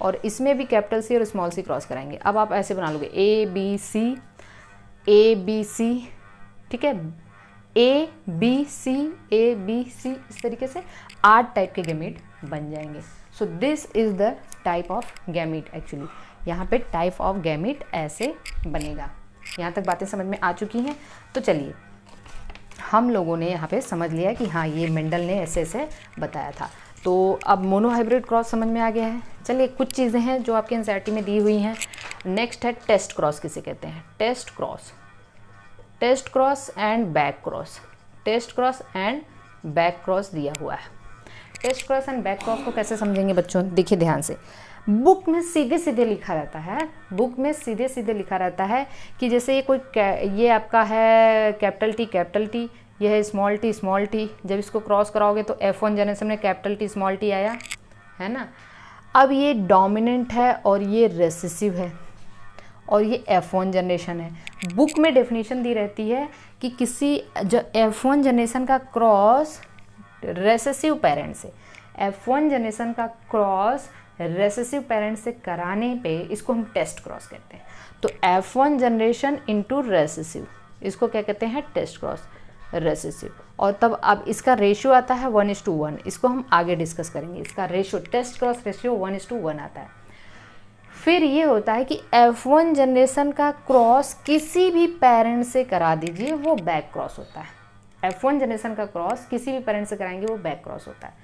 और इसमें भी कैपिटल सी और स्मॉल सी क्रॉस कराएंगे। अब आप ऐसे बना लोगे ए बी सी, ठीक है, ए बी सी, इस तरीके से 8 टाइप के गैमेट बन जाएंगे। सो this is the type of gamete. Actually यहाँ पे टाइप ऑफ गैमेट ऐसे बनेगा। यहाँ तक बातें समझ में आ चुकी हैं? तो चलिए, हम लोगों ने यहाँ पे समझ लिया कि हाँ, ये मेंडल ने ऐसे ऐसे बताया था। तो अब मोनोहाइब्रिड क्रॉस समझ में आ गया है। चलिए, कुछ चीज़ें हैं जो आपके एनसीईआरटी में दी हुई हैं। नेक्स्ट है टेस्ट क्रॉस, किसे कहते हैं? Test cross and back cross, test cross and back cross दिया हुआ है। Test cross and back cross को कैसे समझेंगे बच्चों? देखिए ध्यान से, बुक में सीधे सीधे लिखा रहता है, बुक में सीधे सीधे लिखा रहता है कि जैसे ये आपका है कैपिटल टी, ये है स्मॉल टी। जब इसको क्रॉस कराओगे तो F1 जनरेशन में कैपिटल टी स्मॉल टी आया, है ना। अब ये डोमिनेंट है और ये रेसेसिव है और ये F1 जनरेशन है। बुक में डेफिनेशन दी रहती है कि किसी जो F1 जनरेशन का क्रॉस रेसेसिव पेरेंट से, F1 जनरेशन का क्रॉस रेसेसिव पेरेंट से कराने पे इसको हम टेस्ट क्रॉस कहते हैं। तो F1 जनरेशन इनटू रेसेसिव, इसको क्या कहते हैं? Test cross recessive. और तब अब इसका रेशियो आता है 1:1, इसको हम आगे डिस्कस करेंगे। इसका रेशियो, टेस्ट क्रॉस रेशियो 1:1 आता है। फिर ये होता है कि F1 जनरेशन का क्रॉस किसी भी पेरेंट से करा दीजिए, वो बैक क्रॉस होता है। F1 जनरेशन का क्रॉस किसी भी पेरेंट से कराएंगे, वो बैक क्रॉस होता है।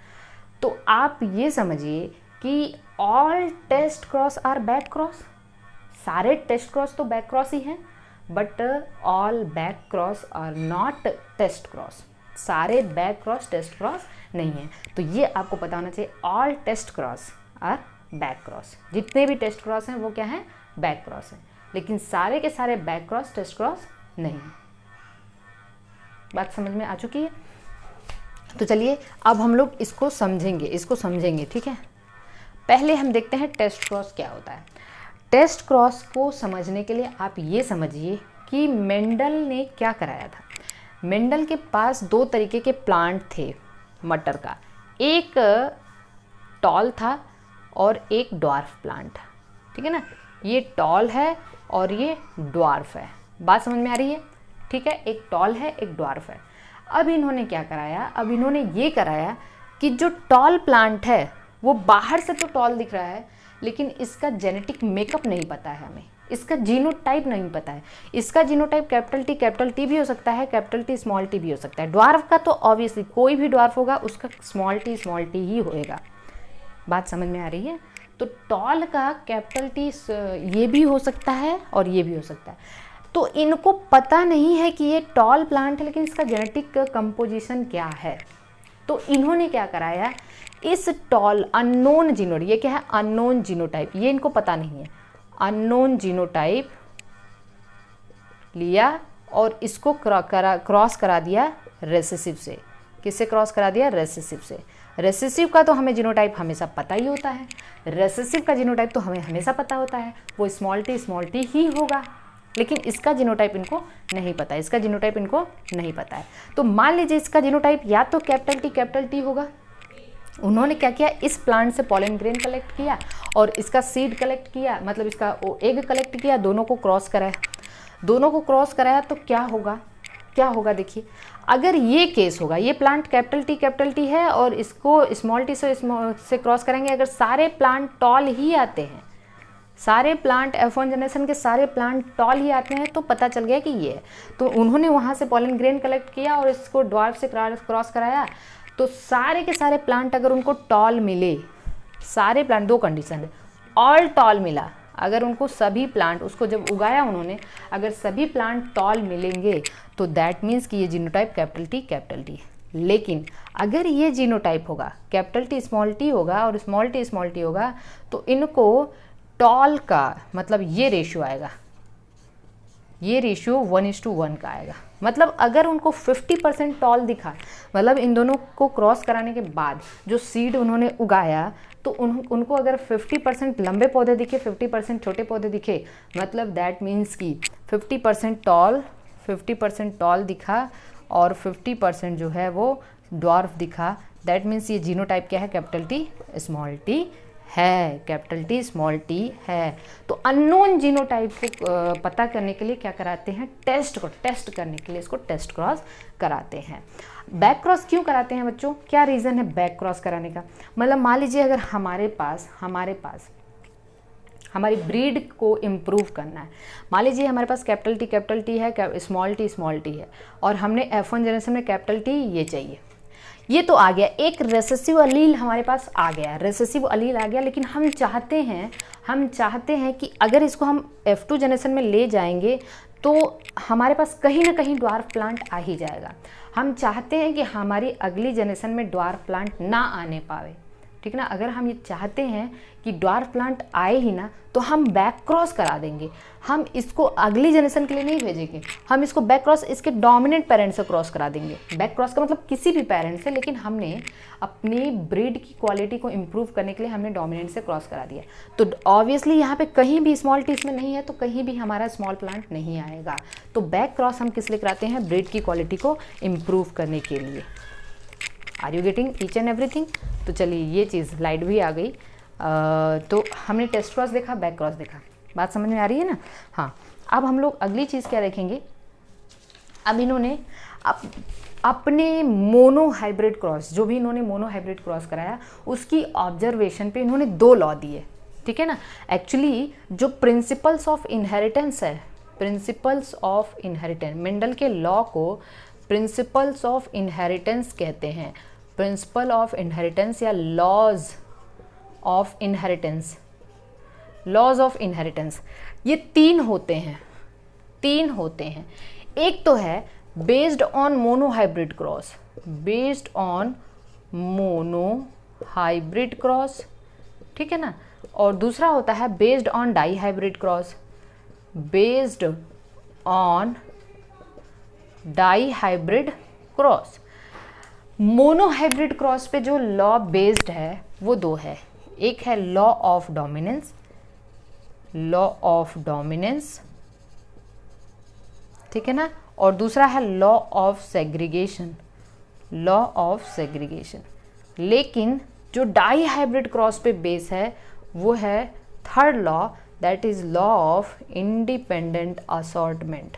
तो आप ये समझिए कि all test cross are back cross, सारे टेस्ट क्रॉस तो बैक क्रॉस ही हैं, but all back cross are not test cross, सारे बैक क्रॉस टेस्ट क्रॉस नहीं है। तो ये आपको पता होना चाहिए, all test cross are back cross, जितने भी टेस्ट क्रॉस हैं वो क्या है? बैक क्रॉस है, लेकिन सारे के सारे बैक क्रॉस टेस्ट क्रॉस नहीं है। बात समझ में आ चुकी है? तो चलिए, अब हम लोग इसको समझेंगे, ठीक है। पहले हम देखते हैं टेस्ट क्रॉस क्या होता है। टेस्ट क्रॉस को समझने के लिए आप ये समझिए कि मेंडल ने क्या कराया था। मेंडल के पास 2 तरीके के प्लांट थे मटर का, एक टॉल था और एक ड्वार्फ प्लांट, ठीक है ना। ये टॉल है और ये ड्वार्फ है। बात समझ में आ रही है? ठीक है, एक टॉल है, एक ड्वार्फ है। अब इन्होंने क्या कराया? अब इन्होंने ये कराया कि जो टॉल प्लांट है वो बाहर से तो टॉल दिख रहा है, लेकिन इसका जेनेटिक मेकअप नहीं पता है हमें, इसका जीनोटाइप नहीं पता है। इसका जीनोटाइप कैपिटल टी भी हो सकता है, कैपिटल टी स्मॉल टी भी हो सकता है। ड्वार्फ का तो ऑब्वियसली कोई भी ड्वार्फ होगा उसका स्मॉल टी ही होएगा। बात समझ में आ रही है? तो टॉल का कैपिटल टी ये भी हो सकता है और ये भी हो सकता है। तो इनको पता नहीं है कि ये टॉल प्लांट है, लेकिन इसका जेनेटिक कंपोजिशन क्या है। तो इन्होंने क्या कराया, इस टॉल अननोन जीनोटाइप, ये क्या है? अननोन जीनोटाइप, ये इनको पता नहीं है। अननोन जीनोटाइप लिया और इसको क्रॉस करा दिया रेसेसिव से। किससे क्रॉस करा दिया? रेसेसिव से। रेसेसिव का तो हमें जीनोटाइप हमेशा पता ही होता है, रेसेसिव का जीनोटाइप तो हमें हमेशा पता होता है, वो स्मॉल टी ही होगा। लेकिन इसका जीनोटाइप इनको नहीं पता है, इसका जीनोटाइप इनको नहीं पता है। तो मान लीजिए इसका जीनोटाइप या तो कैपिटल टी होगा। उन्होंने क्या किया, इस प्लांट से पॉलन ग्रेन कलेक्ट किया और इसका सीड कलेक्ट किया, मतलब इसका एग कलेक्ट किया, दोनों को क्रॉस कराया। तो क्या होगा देखिए, अगर ये केस होगा, ये प्लांट कैपिटल टी है और इसको स्मॉल टी से क्रॉस करेंगे, अगर सारे प्लांट टॉल ही आते हैं, सारे प्लांट F1 जनरेशन के सारे प्लांट टॉल ही आते हैं, तो पता चल गया कि ये है। तो उन्होंने वहाँ से पॉलन ग्रेन कलेक्ट किया और इसको ड्वार्फ से क्रॉस कराया। तो सारे के सारे प्लांट अगर उनको टॉल मिले, सारे प्लांट, दो कंडीशन है, ऑल टॉल मिला, अगर उनको सभी प्लांट, उसको जब उगाया उन्होंने, अगर सभी प्लांट टॉल मिलेंगे तो दैट मीन्स कि ये जीनोटाइप कैपिटल टी। लेकिन अगर ये जीनोटाइप होगा, कैपिटल टी स्मॉल टी होगा और स्मॉल टी होगा, तो इनको टॉल का मतलब ये रेशियो आएगा, ये रेशियो 1:1 का आएगा। मतलब अगर उनको 50% टॉल दिखा, मतलब इन दोनों को क्रॉस कराने के बाद जो सीड उन्होंने उगाया, तो उनको अगर 50% लंबे पौधे दिखे, 50% छोटे पौधे दिखे, मतलब दैट मीन्स कि 50% टॉल दिखा और 50% जो है वो ड्वार्फ दिखा। दैट मीन्स ये जीनोटाइप क्या है, कैपिटल टी स्मॉल टी है, कैपिटल टी स्मॉल टी है। तो अननोन जीनोटाइप को पता करने के लिए क्या कराते हैं, टेस्ट करने के लिए इसको टेस्ट क्रॉस कराते हैं। बैक क्रॉस क्यों कराते हैं बच्चों, क्या रीज़न है बैक क्रॉस कराने का? मतलब मान लीजिए अगर हमारे पास हमारी ब्रीड को इम्प्रूव करना है, मान लीजिए हमारे पास कैपिटल टी है, स्मॉल टी है, और हमने F1 जनरेशन में कैपिटल टी ये चाहिए, ये तो आ गया, एक रेसेसिव अलील हमारे पास आ गया, लेकिन हम चाहते हैं कि अगर इसको हम F2 जनरेशन में ले जाएंगे तो हमारे पास कहीं ना कहीं ड्वार्फ प्लांट आ ही जाएगा। हम चाहते हैं कि हमारी अगली जनरेशन में ड्वार्फ प्लांट ना आने पावे, ठीक ना। अगर हम ये चाहते हैं कि ड्वार्फ प्लांट आए ही ना, तो हम बैक क्रॉस करा देंगे, हम इसको अगली जनरेशन के लिए नहीं भेजेंगे, हम इसको बैक क्रॉस इसके डोमिनेंट पेरेंट से क्रॉस करा देंगे। बैक क्रॉस का मतलब किसी भी पेरेंट से, लेकिन हमने अपनी ब्रीड की क्वालिटी को इम्प्रूव करने के लिए हमने डोमिनेंट से क्रॉस करा दिया। तो ऑब्वियसली यहाँ पे कहीं भी स्मॉल टी इसमें नहीं है, तो कहीं भी हमारा स्मॉल प्लांट नहीं आएगा। तो बैक क्रॉस हम किस लिए कराते हैं, ब्रीड की क्वालिटी को इम्प्रूव करने के लिए। Are you getting each and everything? तो चलिए ये चीज़ लाइट भी आ गई। तो हमने टेस्ट क्रॉस देखा, बैक क्रॉस देखा, बात समझ में आ रही है ना? हाँ, अब हम लोग अगली चीज़ क्या देखेंगे। अब इन्होंने अपने मोनो हाइब्रिड क्रॉस, जो भी इन्होंने मोनो हाइब्रिड क्रॉस कराया, उसकी ऑब्जर्वेशन पे इन्होंने 2 लॉ दिए, ठीक है ना। एक्चुअली जो प्रिंसिपल्स ऑफ इनहेरिटेंस है, प्रिंसिपल्स ऑफ इनहेरिटेंस, मेंडल के लॉ को प्रिंसिपल्स ऑफ इनहेरिटेंस कहते हैं। प्रिंसिपल ऑफ इनहेरिटेंस या लॉज ऑफ इनहेरिटेंस, ये 3 होते हैं। एक तो है based on monohybrid cross, ठीक है ना, और दूसरा होता है based on dihybrid cross, monohybrid cross पे जो लॉ बेस्ड है वो 2 है। एक है लॉ ऑफ डोमिनेंस, ठीक है ना, और दूसरा है लॉ ऑफ सेग्रीगेशन। लेकिन जो डाई हाइब्रिड क्रॉस पे बेस है वो है third law, that is law of independent assortment,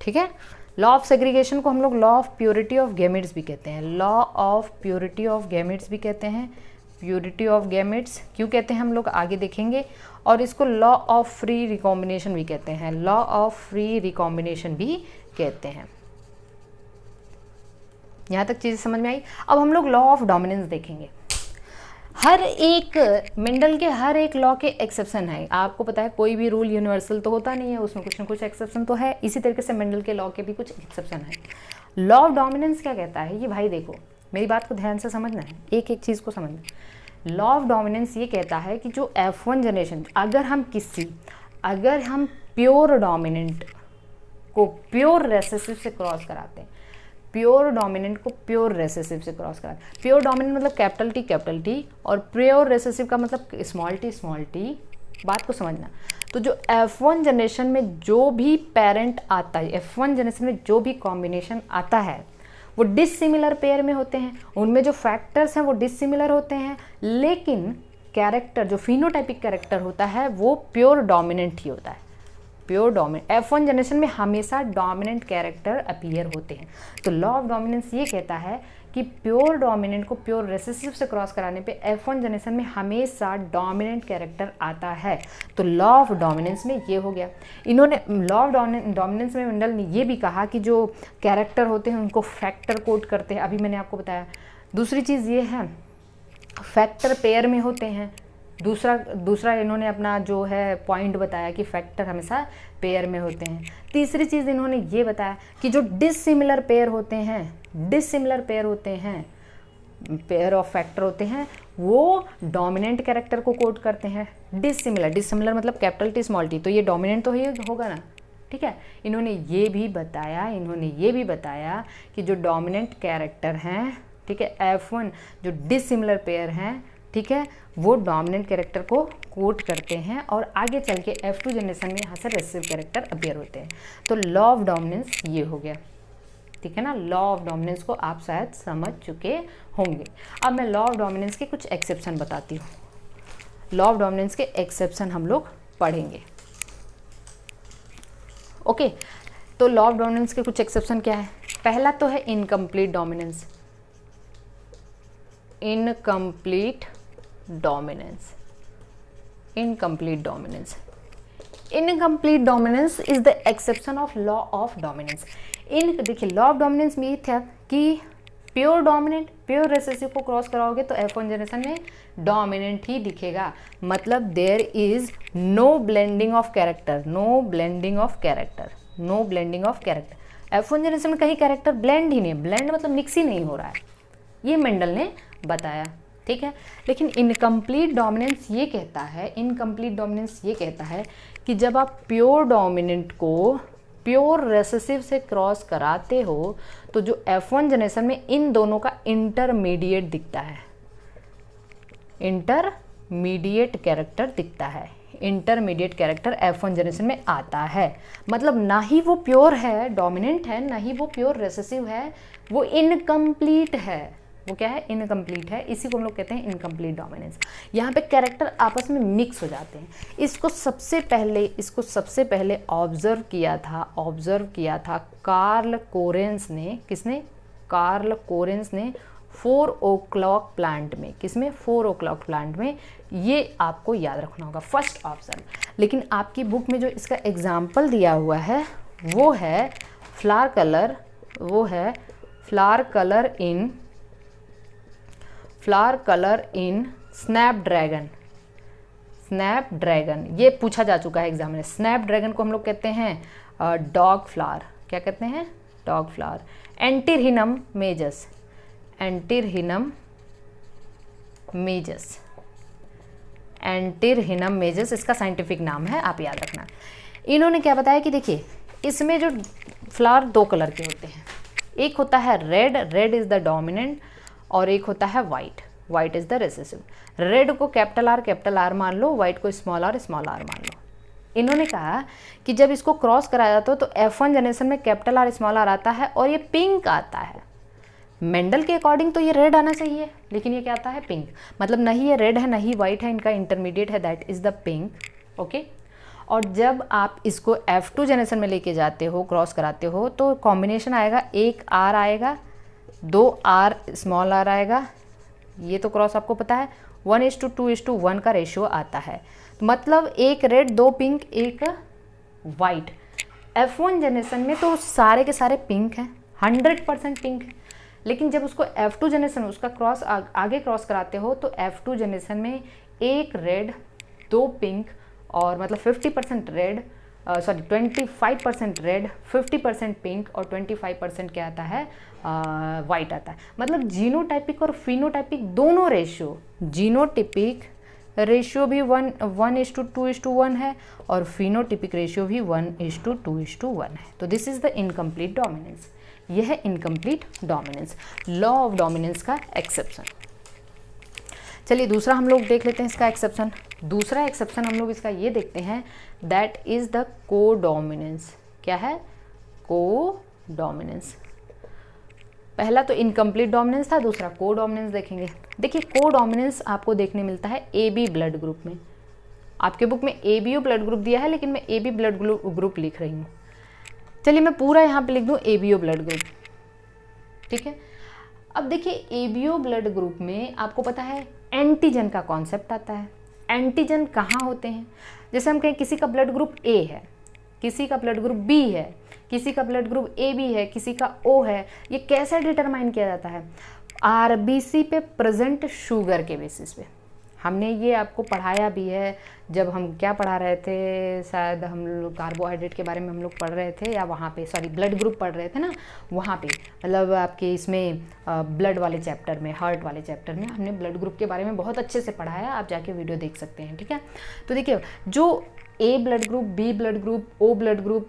ठीक है। लॉ ऑफ सेग्रीगेशन को हम लोग law of purity of gametes भी कहते हैं, प्योरिटी ऑफ गैमेट्स क्यों कहते हैं हम लोग आगे देखेंगे। और इसको लॉ ऑफ फ्री रिकॉम्बिनेशन भी कहते हैं, यहाँ तक चीज़ समझ में आई। अब हम लोग लॉ ऑफ डोमिनेंस देखेंगे। हर एक मेंडल के हर एक लॉ के एक्सेप्शन है। आपको पता है कोई भी रूल यूनिवर्सल तो होता नहीं है, उसमें कुछ ना कुछ एक्सेप्शन तो है। इसी तरीके से मेंडल के लॉ के भी कुछ एक्सेप्शन है। लॉ ऑफ डोमिनेंस क्या कहता है, ये भाई देखो मेरी बात को ध्यान से समझना है, एक एक चीज़ को समझना। लॉ ऑफ डोमिनेंस ये कहता है कि जो F1 जनरेशन, अगर हम प्योर डोमिनेंट को प्योर रेसेसिव से क्रॉस कराते हैं, प्योर डोमिनेंट को प्योर रेसेसिव से क्रॉस कराते हैं। प्योर डोमिनेंट मतलब कैपिटल टी और प्योर रेसेसिव का मतलब स्मॉल टी। बात को समझना। तो जो F1 जनरेशन में जो भी पेरेंट आता है, F1 जनरेशन में जो भी कॉम्बिनेशन आता है वो डिसिमिलर पेयर में होते हैं, उनमें जो फैक्टर्स हैं वो डिसिमिलर होते हैं, लेकिन कैरेक्टर जो फिनोटाइपिक कैरेक्टर होता है वो प्योर डोमिनेंट ही होता है। प्योर डोमिनेंट F1 जनरेशन में हमेशा डोमिनेंट कैरेक्टर अपीयर होते हैं। तो लॉ ऑफ डोमिनेंस ये कहता है कि प्योर डोमिनेंट को प्योर रेसेसिव से क्रॉस कराने पे F1 जनरेशन में हमेशा डोमिनेंट कैरेक्टर आता है। तो लॉ ऑफ डोमिनेंस में ये हो गया। इन्होंने लॉ ऑफ डोमिनेंस में मंडल ने ये भी कहा कि जो कैरेक्टर होते हैं उनको फैक्टर कोड करते हैं, अभी मैंने आपको बताया। दूसरी चीज़ ये है फैक्टर पेयर में होते हैं। दूसरा इन्होंने अपना जो है पॉइंट बताया कि फैक्टर हमेशा पेयर में होते हैं। तीसरी चीज़ इन्होंने ये बताया कि जो डिसिमिलर पेयर होते हैं, पेयर ऑफ फैक्टर होते हैं, वो डोमिनेंट कैरेक्टर को कोड करते हैं। डिसिमिलर मतलब कैपिटल टी स्मॉल टी, तो ये डोमिनेंट तो ही होगा ना, ठीक है। इन्होंने ये भी बताया कि जो डोमिनेंट कैरेक्टर हैं, ठीक है, F1 जो डिसिमिलर पेयर हैं, ठीक है, वो डोमिनेंट कैरेक्टर को कोड करते हैं और आगे चल के F2 जनरेशन में यहाँ से रेसेसिव कैरेक्टर अपीयर होते हैं। तो लॉ ऑफ डोमिनेंस ये हो गया, ठीक है ना। लॉ ऑफ डोमिनेंस को आप शायद समझ चुके होंगे। अब मैं लॉ ऑफ डोमिनेंस के कुछ एक्सेप्शन बताती हूँ। लॉ ऑफ डोमिनेंस के एक्सेप्शन हम लोग पढ़ेंगे, ओके। तो लॉ ऑफ डोमिनेंस के कुछ एक्सेप्शन क्या है? पहला तो है incomplete dominance. Incomplete dominance is the exception of law of dominance. देखिए लॉ ऑफ डोमिनेंस में ये था कि प्योर डोमिनेंट प्योर रेसेसिव को क्रॉस कराओगे तो F1 जनरेशन में डोमिनेंट ही दिखेगा, मतलब there is no blending of character. F1 generation में कहीं कैरेक्टर ब्लेंड ही नहीं, ब्लेंड मतलब मिक्स ही नहीं हो रहा है, ये मेंडल ने बताया, ठीक है। लेकिन इनकम्प्लीट डोमिनेंस ये कहता है कि जब आप प्योर डोमिनेंट को प्योर रेसेसिव से क्रॉस कराते हो तो जो F1 जनरेशन में इन दोनों का इंटरमीडिएट दिखता है, इंटरमीडिएट कैरेक्टर F1 जनरेशन में आता है। मतलब ना ही वो प्योर है डोमिनेंट है, ना ही वो प्योर रेसेसिव है, वो इनकम्प्लीट है। वो क्या है? इनकम्प्लीट है। इसी को हम लोग कहते हैं इनकम्प्लीट डोमिनेंस। यहाँ पे कैरेक्टर आपस में मिक्स हो जाते हैं। इसको सबसे पहले ऑब्जर्व किया था कार्ल कोरेंस ने। किसने? कार्ल कोरेंस ने 4 o'clock प्लांट में। किसमें? 4 o'clock प्लांट में। ये आपको याद रखना होगा, फर्स्ट ऑप्शन। लेकिन आपकी बुक में जो इसका एग्जाम्पल दिया हुआ है वो है फ्लावर कलर इन स्नैपड्रैगन। ये पूछा जा चुका है एग्जाम में। स्नैपड्रैगन को हम लोग कहते हैं डॉग फ्लावर। क्या कहते हैं? Dog flower. एंटिरहिनम मेजस इसका साइंटिफिक नाम है, आप याद रखना। इन्होंने क्या बताया कि देखिए इसमें जो फ्लावर 2 कलर के होते हैं, एक होता है रेड इज द डोमिनेंट, और एक होता है white is the recessive. Red को कैपिटल आर मान लो, वाइट को स्मॉल आर मान लो। इन्होंने कहा कि जब इसको क्रॉस कराया जाता तो F1 जनरेशन में कैपिटल आर स्मॉल आर आता है और ये पिंक आता है। मेंडल के अकॉर्डिंग तो ये रेड आना चाहिए, लेकिन ये क्या आता है? पिंक। मतलब नहीं ये रेड है नहीं वाइट है, इनका इंटरमीडिएट है, that is the pink, okay. और जब आप इसको F2 जनरेशन में लेके जाते हो, क्रॉस कराते हो, तो कॉम्बिनेशन आएगा, एक आर आएगा, 2 आर स्मॉल आर आएगा। ये तो क्रॉस आपको पता है 1:2:1 का रेशियो आता है। मतलब एक red 2 pink 1 white. F1 generation में तो सारे के सारे पिंक हैं, 100% पिंक है। लेकिन जब उसको F2 जनरेशन उसका क्रॉस आगे क्रॉस कराते हो तो F2 जनरेशन में एक रेड 2 पिंक और मतलब 50% रेड 25% रेड, 50% पिंक और 25% क्या आता है? वाइट आता है। मतलब जीनोटाइपिक और फिनोटाइपिक दोनों रेशियो, जीनोटिपिक रेशियो भी 1:2:1 है और फिनोटिपिक रेशियो भी 1:2:1 है। तो this is the incomplete dominance. यह है incomplete dominance, law of dominance का एक्सेप्शन। चलिए दूसरा हम लोग देख लेते हैं इसका एक्सेप्शन। दूसरा एक्सेप्शन हम लोग इसका ये देखते हैं, दैट इज द कोडोमिनेंस। क्या है? कोडोमिनेंस। पहला तो इनकम्प्लीट डोमिनेंस था, दूसरा कोडोमिनेंस देखेंगे। देखिए कोडोमिनेंस आपको देखने मिलता है AB ब्लड ग्रुप में। आपके बुक में ABO ब्लड ग्रुप दिया है, लेकिन मैं AB ब्लड ग्रुप लिख रही हूँ। चलिए मैं पूरा यहाँ पे लिख दूँ ABO ब्लड ग्रुप, ठीक है। अब देखिए ABO ब्लड ग्रुप में आपको पता है एंटीजन का कॉन्सेप्ट आता है। एंटीजन कहाँ होते हैं? जैसे हम कहें किसी का ब्लड ग्रुप A है, किसी का ब्लड ग्रुप B है, किसी का ब्लड ग्रुप AB है, किसी का O है। ये कैसे डिटरमाइन किया जाता है? RBC पे प्रेजेंट शुगर के बेसिस पे। हमने ये आपको पढ़ाया भी है, जब हम क्या पढ़ा रहे थे, शायद हम लोग कार्बोहाइड्रेट के बारे में हम लोग पढ़ रहे थे, या वहाँ पे सॉरी ब्लड ग्रुप पढ़ रहे थे ना, वहाँ पे मतलब आपके इसमें ब्लड वाले चैप्टर में, हार्ट वाले चैप्टर में हमने ब्लड ग्रुप के बारे में बहुत अच्छे से पढ़ाया। आप जाके वीडियो देख सकते हैं, ठीक है। तो देखिए जो A blood group, B blood group, O blood group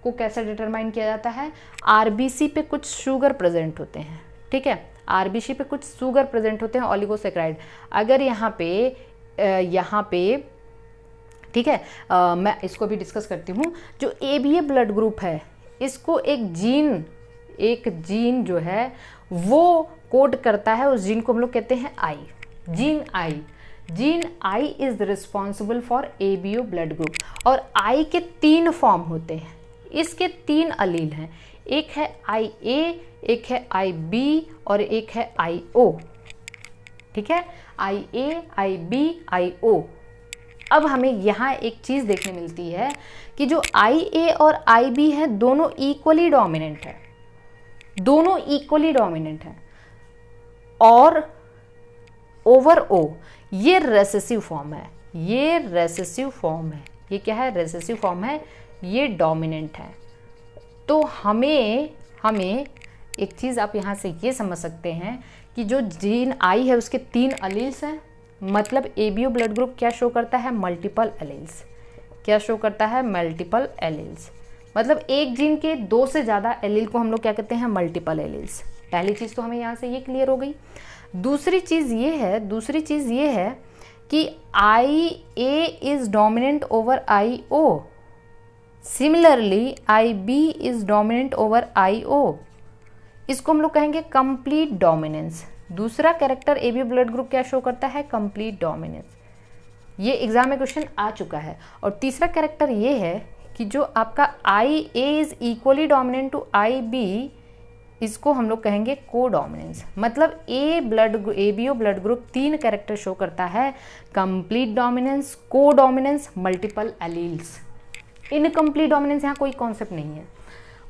को कैसे डिटरमाइन किया जाता है? RBC पे कुछ शुगर प्रेजेंट होते हैं, ठीक है। RBC पे कुछ शुगर प्रेजेंट होते हैं, ओलिगोसैकेराइड। अगर यहाँ पे ठीक है, मैं इसको भी डिस्कस करती हूँ। जो ABA ब्लड ग्रुप है, इसको एक जीन जो है वो कोड करता है। उस जीन को हम लोग कहते हैं I, gene I is responsible for ABO blood group. और I के 3 फॉर्म होते हैं, इसके 3 अलील हैं। एक है IA, एक है IB और एक है IO, ठीक है। IA, IB, IO। अब हमें यहाँ एक चीज़ देखने मिलती है कि जो IA और IB है दोनों इक्वली डोमिनेंट है, दोनों इक्वली डोमिनेंट है। और ओवर O ये रेसेसिव फॉर्म है, ये रेसेसिव फॉर्म है। ये क्या है? रेसेसिव फॉर्म है, ये डोमिनेंट है। तो हमें एक चीज़ आप यहाँ से ये समझ सकते हैं कि जो जीन I है उसके 3 अलील्स हैं। मतलब ABO ब्लड ग्रुप क्या शो करता है? Multiple alleles. क्या शो करता है? Multiple alleles. मतलब एक जीन के 2 से ज़्यादा एलील को हम लोग क्या कहते हैं? Multiple alleles. पहली चीज़ तो हमें यहाँ से ये क्लियर हो गई। दूसरी चीज़ ये है कि IA is dominant over IO। Similarly IB is dominant over IO। इसको हम लोग कहेंगे कंप्लीट डोमिनेंस। दूसरा कैरेक्टर ABO ब्लड ग्रुप क्या शो करता है? Complete dominance. ये एग्जाम में क्वेश्चन आ चुका है। और तीसरा कैरेक्टर ये है कि जो आपका IA is equally dominant to IB, इसको हम लोग कहेंगे कोडोमिनेंस। मतलब ABO blood group 3 character show करता है, complete dominance, codominance, multiple alleles. Incomplete dominance यहाँ कोई कॉन्सेप्ट नहीं है।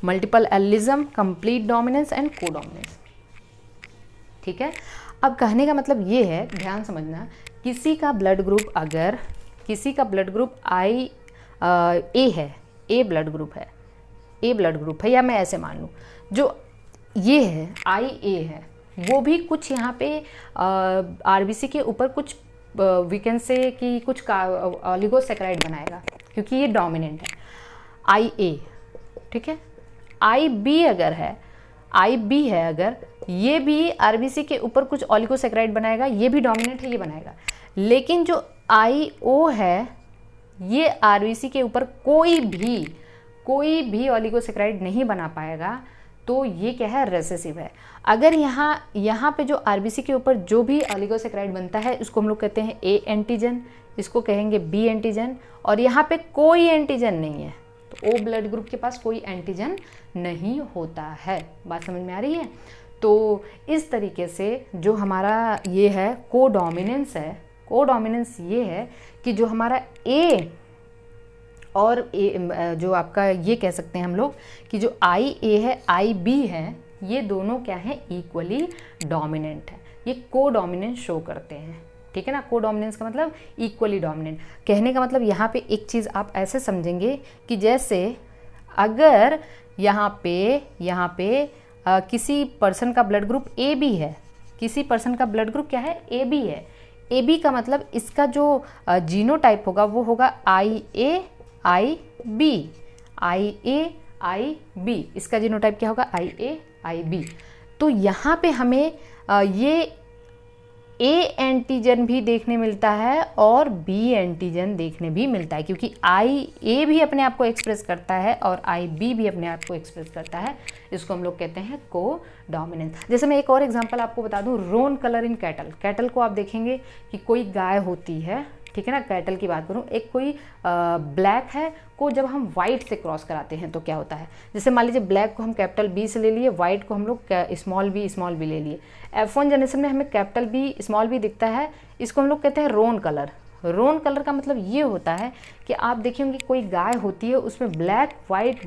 Multiple allelism, complete dominance and codominance, ठीक है। अब कहने का मतलब ये है, ध्यान समझना, किसी का ब्लड ग्रुप अगर किसी का ब्लड ग्रुप A है, A ब्लड ग्रुप है, या मैं ऐसे मान लूँ जो ये है IA है, वो भी कुछ यहाँ पे RBC के ऊपर कुछ वी कैन से कि कुछ ओलिगोसैकेराइड बनाएगा, क्योंकि ये डोमिनेंट है IA, ठीक है। IB अगर ये भी RBC के ऊपर कुछ ओलिगोसैकेराइड बनाएगा, ये भी डोमिनेंट है, ये बनाएगा। लेकिन जो IO है ये RBC के ऊपर कोई भी ओलिगोसैकेराइड नहीं बना पाएगा, तो ये क्या है? रेसेसिव है। अगर यहाँ पे जो RBC के ऊपर जो भी ओलिगोसैकेराइड बनता है उसको हम लोग कहते हैं A एंटीजन, इसको कहेंगे B एंटीजन, और यहाँ पे कोई एंटीजन नहीं है, तो O ब्लड ग्रुप के पास कोई एंटीजन नहीं होता है। बात समझ में आ रही है? तो इस तरीके से जो हमारा ये है कोडोमिनेंस है, कोडोमिनेंस ये है कि जो हमारा A और जो आपका ये कह सकते हैं हम लोग कि जो IA है, IB है, ये दोनों क्या है? इक्वली डोमिनेंट है। ये कोडोमिनेंस शो करते हैं, ठीक है ना। कोडोमिनेंस का मतलब इक्वली डोमिनेंट। कहने का मतलब यहाँ पे एक चीज़ आप ऐसे समझेंगे कि जैसे अगर यहाँ पे किसी पर्सन का ब्लड ग्रुप AB है, किसी पर्सन का ब्लड ग्रुप क्या है? AB है। AB का मतलब इसका जो जीनोटाइप होगा वो होगा IAIB, IAIB, इसका जीनोटाइप क्या होगा IAIB। तो यहाँ पे हमें ये A एंटीजन भी देखने मिलता है और B एंटीजन देखने भी मिलता है, क्योंकि IA भी अपने आप को एक्सप्रेस करता है और IB भी अपने आप को एक्सप्रेस करता है। इसको हम लोग कहते हैं कोडोमिनेंस। जैसे मैं एक और एग्जांपल आपको बता दूं, रोन कलर इन कैटल। कैटल को आप देखेंगे कि कोई गाय होती है, ठीक है ना, कैटल की बात करूं, एक कोई ब्लैक है को जब हम वाइट से क्रॉस कराते हैं तो क्या होता है, जैसे मान लीजिए ब्लैक को हम कैपिटल B से ले लिए, वाइट को हम लोग स्मॉल b ले लिए। F1 जनरेशन में हमें कैपिटल B स्मॉल b दिखता है, इसको हम लोग कहते हैं रोन कलर। रोन कलर का मतलब ये होता है कि आप देखेंगे कोई गाय होती है, उसमें ब्लैक वाइट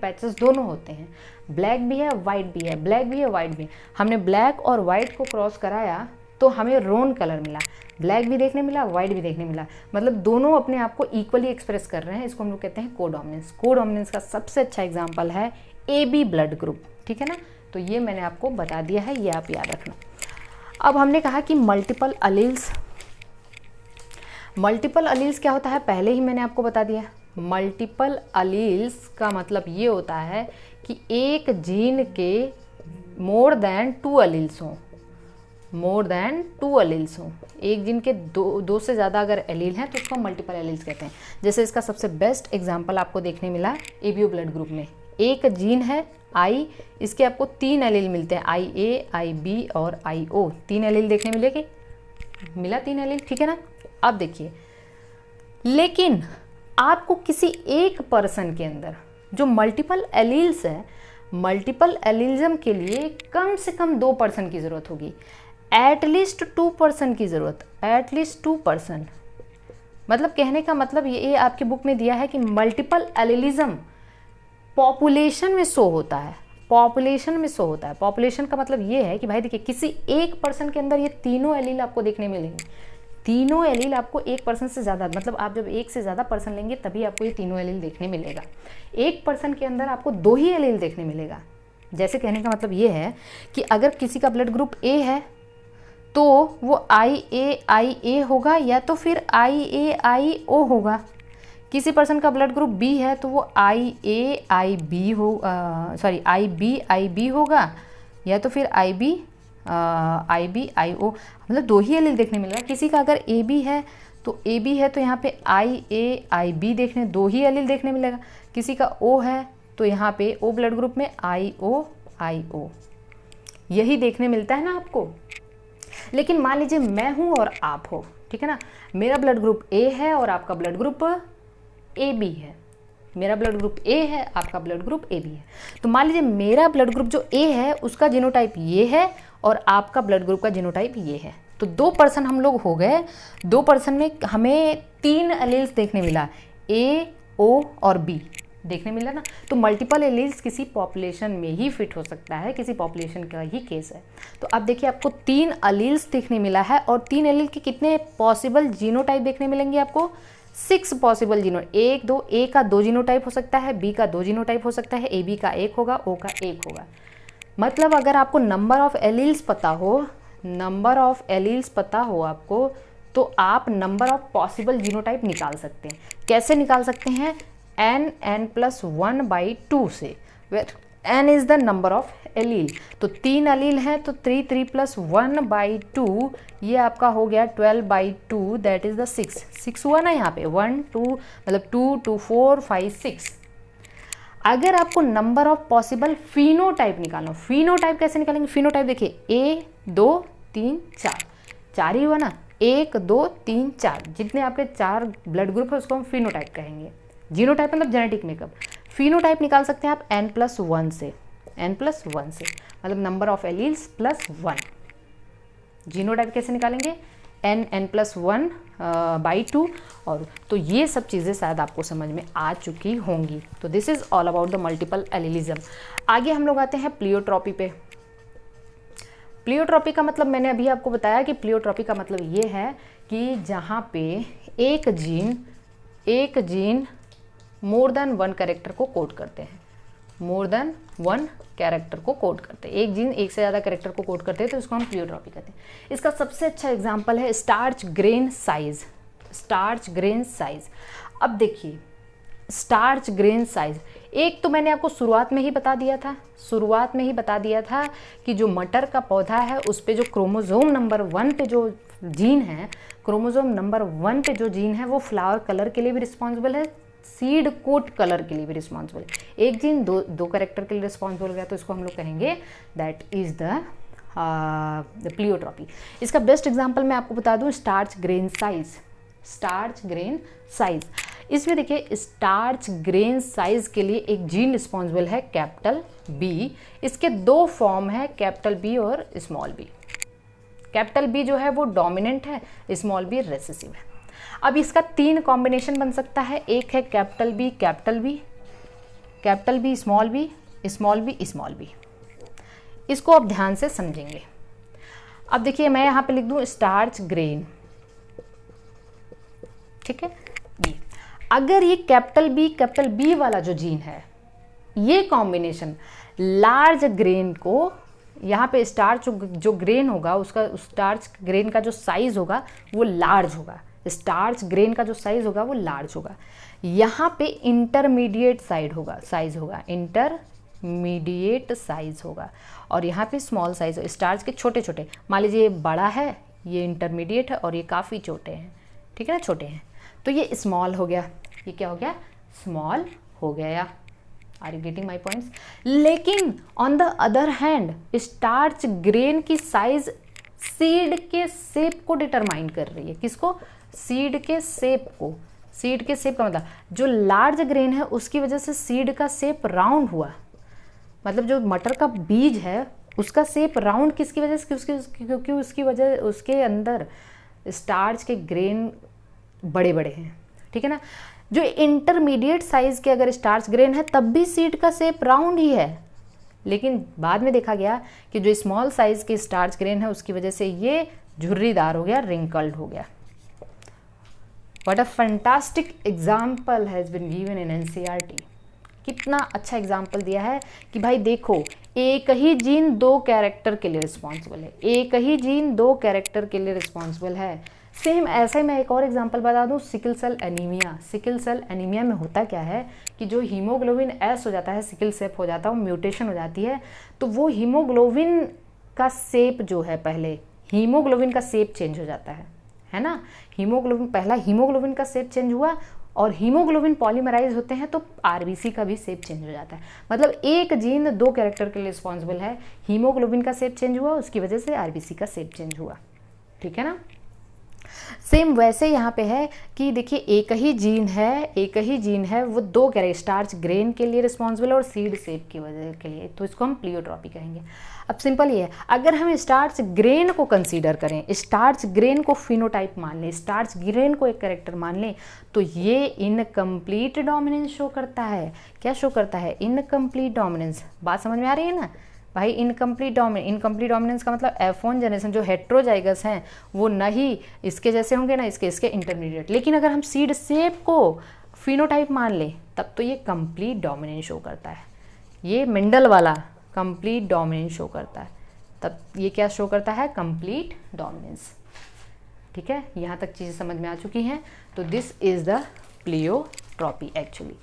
पैचेस दोनों होते हैं, ब्लैक भी है वाइट भी है, ब्लैक भी है वाइट भी है। हमने ब्लैक और वाइट को क्रॉस कराया तो हमें रोन कलर मिला, ब्लैक भी देखने मिला, वाइट भी देखने मिला, मतलब दोनों अपने आप को इक्वली एक्सप्रेस कर रहे हैं। इसको हम लोग कहते हैं कोडोमिनेंस। कोडोमिनेंस का सबसे अच्छा एग्जांपल है AB ब्लड ग्रुप, ठीक है ना। तो ये मैंने आपको बता दिया है, ये आप याद रखना। अब हमने कहा कि मल्टीपल अलील्स। मल्टीपल अलील्स क्या होता है, पहले ही मैंने आपको बता दिया। मल्टीपल अलील्स का मतलब ये होता है कि एक जीन के मोर देन 2 अलील्स हों, मोर देन 2 एलील्स हों। एक जीन के दो से ज़्यादा अगर एलील हैं तो उसको हम मल्टीपल एलील्स कहते हैं। जैसे इसका सबसे बेस्ट एग्जांपल आपको देखने मिला ABO ब्लड ग्रुप में। एक जीन है I, इसके आपको 3 एलील मिलते हैं, IA, IB और IO। 3 एलील देखने मिलेगी, मिला 3 एलील, ठीक है ना। अब देखिए, लेकिन आपको किसी एक पर्सन के अंदर जो मल्टीपल एलील्स है, मल्टीपल एलीलिज्म के लिए कम से कम 2 पर्सन की ज़रूरत होगी, एटलीस्ट 2 पर्सन की ज़रूरत, एटलीस्ट 2 पर्सन। मतलब कहने का मतलब ये आपके बुक में दिया है कि मल्टीपल एलीलिज्म पॉपुलेशन में शो होता है, पॉपुलेशन में शो होता है। पॉपुलेशन का मतलब ये है कि भाई देखिए, किसी एक पर्सन के अंदर ये तीनों एलील आपको देखने मिलेंगे। तीनों एलील आपको एक पर्सन से ज़्यादा, मतलब आप जब एक से ज़्यादा पर्सन लेंगे तभी आपको ये तीनों एलील देखने मिलेगा। एक पर्सन के अंदर आपको 2 ही एलील देखने मिलेगा। जैसे कहने का मतलब ये है कि अगर किसी का ब्लड ग्रुप A है तो वो IAIA होगा या तो फिर IAIO होगा। किसी पर्सन का ब्लड ग्रुप B है तो वो IAIB हो, सॉरी IBIB होगा या तो फिर IBIO, मतलब 2 ही एलील देखने मिलेगा। किसी का अगर AB है तो यहाँ पे IAIB देखने 2 ही एलील देखने मिलेगा। किसी का O है तो यहाँ पे O ब्लड ग्रुप में IOIO, यही देखने मिलता है ना आपको। लेकिन मान लीजिए मैं हूँ और आप हो, ठीक है ना, मेरा ब्लड ग्रुप A है और आपका ब्लड ग्रुप AB है, मेरा ब्लड ग्रुप A है, आपका ब्लड ग्रुप AB है। तो मान लीजिए मेरा ब्लड ग्रुप जो A है उसका जीनोटाइप ये है और आपका ब्लड ग्रुप का जीनोटाइप ये है। तो 2 पर्सन हम लोग हो गए। 2 पर्सन में हमें 3 एलील्स देखने मिला, A, O और B देखने मिला ना। तो मल्टीपल एलील्स किसी पॉपुलेशन में ही फिट हो सकता है, किसी पॉपुलेशन का ही केस है। तो अब देखिए, आपको 3 एलील्स देखने मिला है और 3 एलील के कितने पॉसिबल जीनोटाइप देखने मिलेंगे आपको, 6 पॉसिबल जीनो। A का 2 जीनोटाइप हो सकता है, B का 2 जीनोटाइप हो सकता है, AB का 1 होगा, O का 1 होगा। मतलब अगर आपको नंबर ऑफ एलील्स पता हो, नंबर ऑफ एलील्स पता हो आपको, तो आप नंबर ऑफ पॉसिबल जीनोटाइप निकाल सकते हैं। कैसे निकाल सकते हैं, n+1/2 से, where n is the number of allele. तो 3 एलील हैं तो 3 + 1/2, ये आपका हो गया 12/2, दैट इज द 6 हुआ ना यहाँ पे, 1 2 मतलब 2 2 4 5 6। अगर आपको नंबर ऑफ पॉसिबल फिनोटाइप निकालना, फिनोटाइप कैसे निकालेंगे, फिनोटाइप देखिए 1 2 3 4 ही हुआ ना, 1 2 3 4, जितने आपके 4 ब्लड ग्रुप है उसको हम फिनोटाइप कहेंगे। जीनोटाइप मतलब जेनेटिक मेकअप। फिनोटाइप निकाल सकते हैं आप n+1 से, n+1 से, मतलब नंबर ऑफ एलील्स +1। जीनोटाइप कैसे निकालेंगे, n+1/2। और तो ये सब चीज़ें शायद आपको समझ में आ चुकी होंगी। तो this is all about the multiple एलीलिज्म। आगे हम लोग आते हैं प्लियोट्रॉपी पे। प्लियोट्रॉपी का मतलब मैंने अभी आपको बताया कि प्लियोट्रॉपी का मतलब ये है कि जहाँ पे एक जीन मोर देन 1 कैरेक्टर को कोड करते हैं। मोर देन वन कैरेक्टर को कोड करते हैं, एक जीन एक से ज़्यादा कैरेक्टर को कोड करते हैं, तो इसको हम प्लियोट्रॉपी कहते हैं। इसका सबसे अच्छा एग्जाम्पल है starch grain size. Starch grain size, अब देखिए स्टार्च ग्रेन साइज, एक तो मैंने आपको शुरुआत में ही बता दिया था कि जो मटर का पौधा है उस पे जो क्रोमोसोम नंबर 1 पे जो जीन है, क्रोमोसोम नंबर 1 पे जो जीन है वो फ्लावर कलर के लिए भी रिस्पॉन्सिबल है, सीड कोट कलर के लिए भी रिस्पॉन्सिबल है। एक जीन दो कैरेक्टर के लिए रिस्पॉन्सिबल हो गया, तो इसको हम लोग कहेंगे दैट इज द प्लियोट्रॉपी। इसका बेस्ट एग्जांपल मैं आपको बता दूं, starch grain size. Starch grain size, इसमें देखिए स्टार्च ग्रेन साइज के लिए एक जीन रिस्पॉन्सिबल है कैपिटल बी। इसके दो फॉर्म है, कैपिटल बी और स्मॉल बी। कैपिटल बी जो है वो डोमिनेंट है, स्मॉल बी रेसेसिव है। अब इसका 3 कॉम्बिनेशन बन सकता है, एक है capital B capital B, capital B small B, small B small B. इसको आप ध्यान से समझेंगे। अब देखिए मैं यहाँ पे लिख दूँ स्टार्च ग्रेन, ठीक है। ये अगर ये कैपिटल बी वाला जो जीन है, ये कॉम्बिनेशन लार्ज ग्रेन को, यहाँ पे स्टार्च जो ग्रेन होगा उसका, स्टार्च ग्रेन का जो साइज होगा वो लार्ज होगा, स्टार्च ग्रेन का जो साइज होगा वो लार्ज होगा। यहाँ पे इंटरमीडिएट साइज होगा, इंटरमीडिएट साइज होगा, और यहाँ पे स्मॉल साइज होगा, स्टार्च के छोटे छोटे। मान लीजिए ये बड़ा है, ये इंटरमीडिएट है, और ये काफ़ी छोटे हैं, ठीक है ना, छोटे हैं, तो ये स्मॉल हो गया। ये क्या हो गया? स्मॉल हो गया। Are you getting my points? लेकिन on the other hand starch grain की साइज सीड के शेप को डिटरमाइन कर रही है। किसको? सीड के शेप को। सीड के शेप का मतलब जो लार्ज ग्रेन है उसकी वजह से सीड का शेप राउंड हुआ, मतलब जो मटर का बीज है उसका शेप राउंड किसकी वजह से? क्योंकि उसकी वजह, उसके अंदर स्टार्च के ग्रेन बड़े बड़े हैं, ठीक है ना। जो इंटरमीडिएट साइज के अगर स्टार्च ग्रेन है तब भी सीड का शेप राउंड ही है, लेकिन बाद में देखा गया कि जो स्मॉल साइज के स्टार्च ग्रेन है उसकी वजह से ये झुर्रीदार हो गया, रिंकल्ड हो गया। What a fantastic example has been given in NCERT. कितना अच्छा एग्जाम्पल दिया है कि भाई देखो, एक ही जीन 2 कैरेक्टर के लिए रिस्पॉन्सिबल है, एक ही जीन 2 कैरेक्टर के लिए रिस्पॉन्सिबल है। सेम ऐसा ही मैं एक और एग्जांपल बता दूं, sickle cell anaemia. Sickle cell anaemia में होता क्या है कि जो हीमोग्लोबिन एस हो जाता है, सिकल सेप हो जाता है, वो म्यूटेशन हो जाती है, तो वो हीमोग्लोबिन का शेप जो है, पहले हीमोग्लोबिन का शेप चेंज हो जाता है ना। हीमोग्लोबिन, पहला हीमोग्लोबिन का शेप चेंज हुआ और हीमोग्लोबिन पॉलीमराइज होते हैं तो आरबीसी का भी शेप चेंज हो जाता है। मतलब एक जीन 2 कैरेक्टर के लिए रिस्पॉन्सिबल है, हीमोग्लोबिन का शेप चेंज हुआ, उसकी वजह से आरबीसी का शेप चेंज हुआ, ठीक है ना। सेम वैसे यहाँ पे है कि देखिए एक ही जीन है, वो 2 कैरेक्टर, स्टार्च ग्रेन के लिए रिस्पॉन्सिबल और सीड शेप की वजह के लिए, तो इसको हम प्लियोट्रॉपी कहेंगे। अब सिंपल ये है, अगर हम स्टार्च ग्रेन को कंसीडर करें, स्टार्च ग्रेन को फिनोटाइप मान लें, स्टार्च ग्रेन को एक कैरेक्टर मान लें, तो ये इनकम्प्लीट डोमिनेंस शो करता है। क्या शो करता है? Incomplete dominance. बात समझ में आ रही है ना भाई? इनकम्प्लीट डोमिनेंस का मतलब F1 जनरेशन जो हेट्रोजाइगस हैं वो न ही इसके जैसे होंगे ना इसके इंटरमीडिएट। लेकिन अगर हम सीड शेप को फिनोटाइप मान लें तब तो ये कंप्लीट डोमिनेंस शो करता है। ये मेंडल वाला कंप्लीट डोमिनेंस शो करता है, तब ये क्या शो करता है? कंप्लीट डोमिनेंस, ठीक है। यहाँ तक चीज़ें समझ में आ चुकी हैं। तो this is the pleiotropy, actually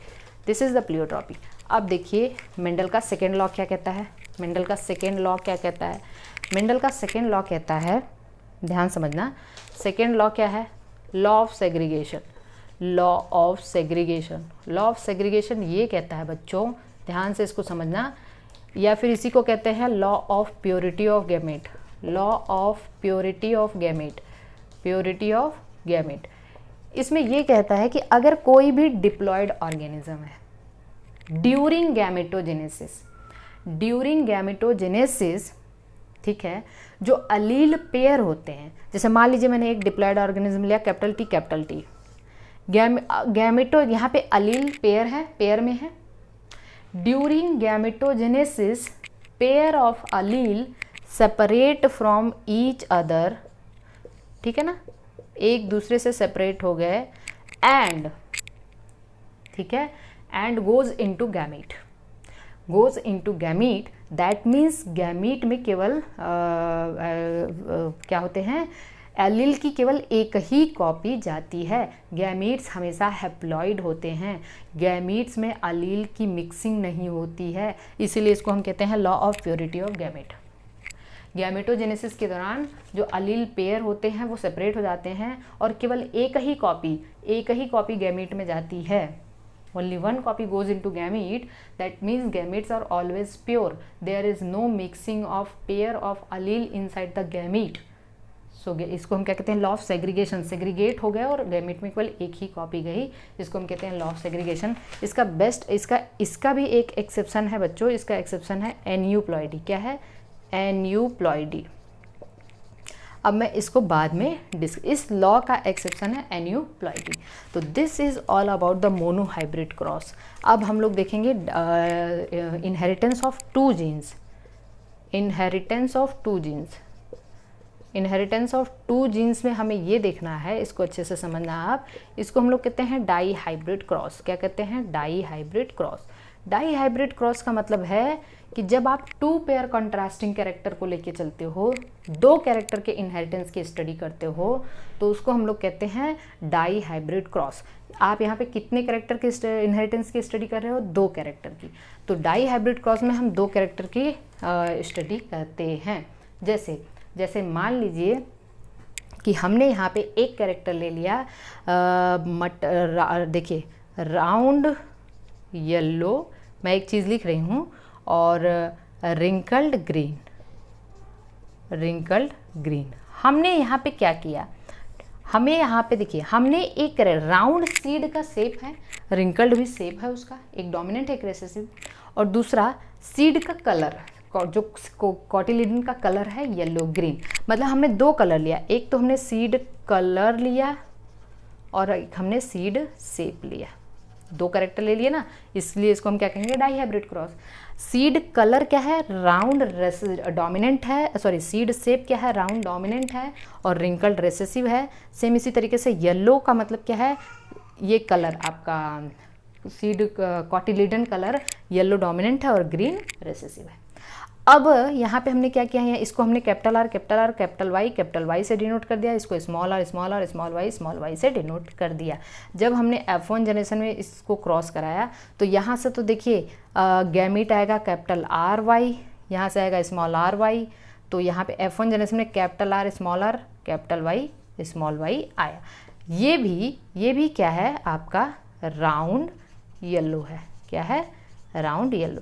this is the pleiotropy. अब देखिए मेंडल का सेकेंड लॉ क्या कहता है? मेंडल का सेकेंड लॉ क्या कहता है? मेंडल का सेकेंड लॉ कहता है, ध्यान समझना, सेकेंड लॉ क्या है? Law of segregation. Law of segregation, law of segregation ये कहता है बच्चों, ध्यान से इसको समझना, या फिर इसी को कहते हैं law of purity of gamete. Law of purity of gamete, purity of gamete. इसमें ये कहता है कि अगर कोई भी डिप्लॉयड ऑर्गेनिज्म है ड्यूरिंग गैमेटोजेनेसिस, ठीक है, जो अलील पेयर होते हैं, जैसे मान लीजिए मैंने एक डिप्लॉयड ऑर्गेनिज्म लिया कैपिटल टी, गैमेटो, यहाँ पे अलील पेयर है, पेयर में है। During gametogenesis pair of allele separate from each other, ठीक है ना, एक दूसरे से सेपरेट हो गए, एंड, ठीक है, and goes into gamete. Goes into gamete, that means gamete में केवल क्या होते हैं, एलील की केवल एक ही कॉपी जाती है। गैमीट्स हमेशा हैप्लॉइड होते हैं, गैमीट्स में अलील की मिक्सिंग नहीं होती है, इसीलिए इसको हम कहते हैं law of purity of gamete. Gametogenesis के दौरान जो अलील पेयर होते हैं वो सेपरेट हो जाते हैं और केवल एक ही कॉपी गैमीट में जाती है। Only one copy goes into gamete, that means gametes are always pure. There is no mixing of pair of allele inside the gamete. So इसको हम क्या कहते हैं, लॉ ऑफ सेग्रीगेशन। सेग्रीगेट हो गया और गैमेट में केवल एक ही कॉपी गई, इसको हम कहते हैं लॉ ऑफ सेग्रीगेशन। इसका भी एक एक्सेप्शन है बच्चों, इसका एक्सेप्शन है एन्यूप्लॉइडी। क्या है? एन्यूप्लॉइडी। अब मैं इसको बाद में इस लॉ का एक्सेप्शन है एन्यूप्लॉइडी। तो this is all about the monohybrid cross. अब हम लोग देखेंगे inheritance of two genes. Inheritance of two genes में हमें ये देखना है, इसको अच्छे से समझना आप। इसको हम लोग कहते हैं डाई हाइब्रिड क्रॉस। क्या कहते हैं? Dihybrid cross. Dihybrid cross का मतलब है कि जब आप टू पेयर कंट्रास्टिंग कैरेक्टर को लेके चलते हो, दो कैरेक्टर के इनहेरिटेंस की स्टडी करते हो, तो उसको हम लोग कहते हैं डाई हाइब्रिड क्रॉस। आप यहाँ पे कितने कैरेक्टर के इनहेरिटेंस की स्टडी कर रहे हो? दो कैरेक्टर की। तो डाई हाइब्रिड क्रॉस में हम दो कैरेक्टर की स्टडी करते हैं। जैसे मान लीजिए कि हमने यहाँ पे एक कैरेक्टर ले लिया, देखिए राउंड येलो, मैं एक चीज़ लिख रही हूँ, और रिंकल्ड ग्रीन। हमने यहाँ पे क्या किया, हमें यहाँ पे देखिए, हमने एक राउंड सीड का शेप है, रिंकल्ड भी शेप है उसका, एक डोमिनेंट एक रेसेसिव, और दूसरा सीड का कलर जो कॉटिलिडन का कलर है येलो ग्रीन। मतलब हमने दो कलर लिया, एक तो हमने सीड कलर लिया और एक हमने सीड शेप लिया। दो कैरेक्टर ले लिए ना, इसलिए इसको हम क्या कहेंगे? Dihybrid cross. Seed colour क्या है? राउंड डोमिनेंट है, सॉरी सीड शेप क्या है? राउंड डोमिनेंट है और रिंकल्ड रेसेसिव है। सेम इसी तरीके से येलो का मतलब क्या है? ये कलर आपका seed cotyledon colour yellow dominant है और ग्रीन रेसेसिव है। अब यहाँ पे हमने क्या किया है, इसको हमने कैपिटल आर कैपिटल वाई से डिनोट कर दिया, इसको स्मॉल आर स्मॉल वाई से डिनोट कर दिया। जब हमने F1 जनरेशन में इसको क्रॉस कराया तो यहाँ से तो देखिए गैमीट आएगा कैपिटल आर वाई, यहाँ से आएगा स्मॉल आर वाई। तो यहाँ पे F1 जनरेशन में capital R capital Y small Y आया। ये भी क्या है? आपका राउंड येलो है। क्या है? Round yellow.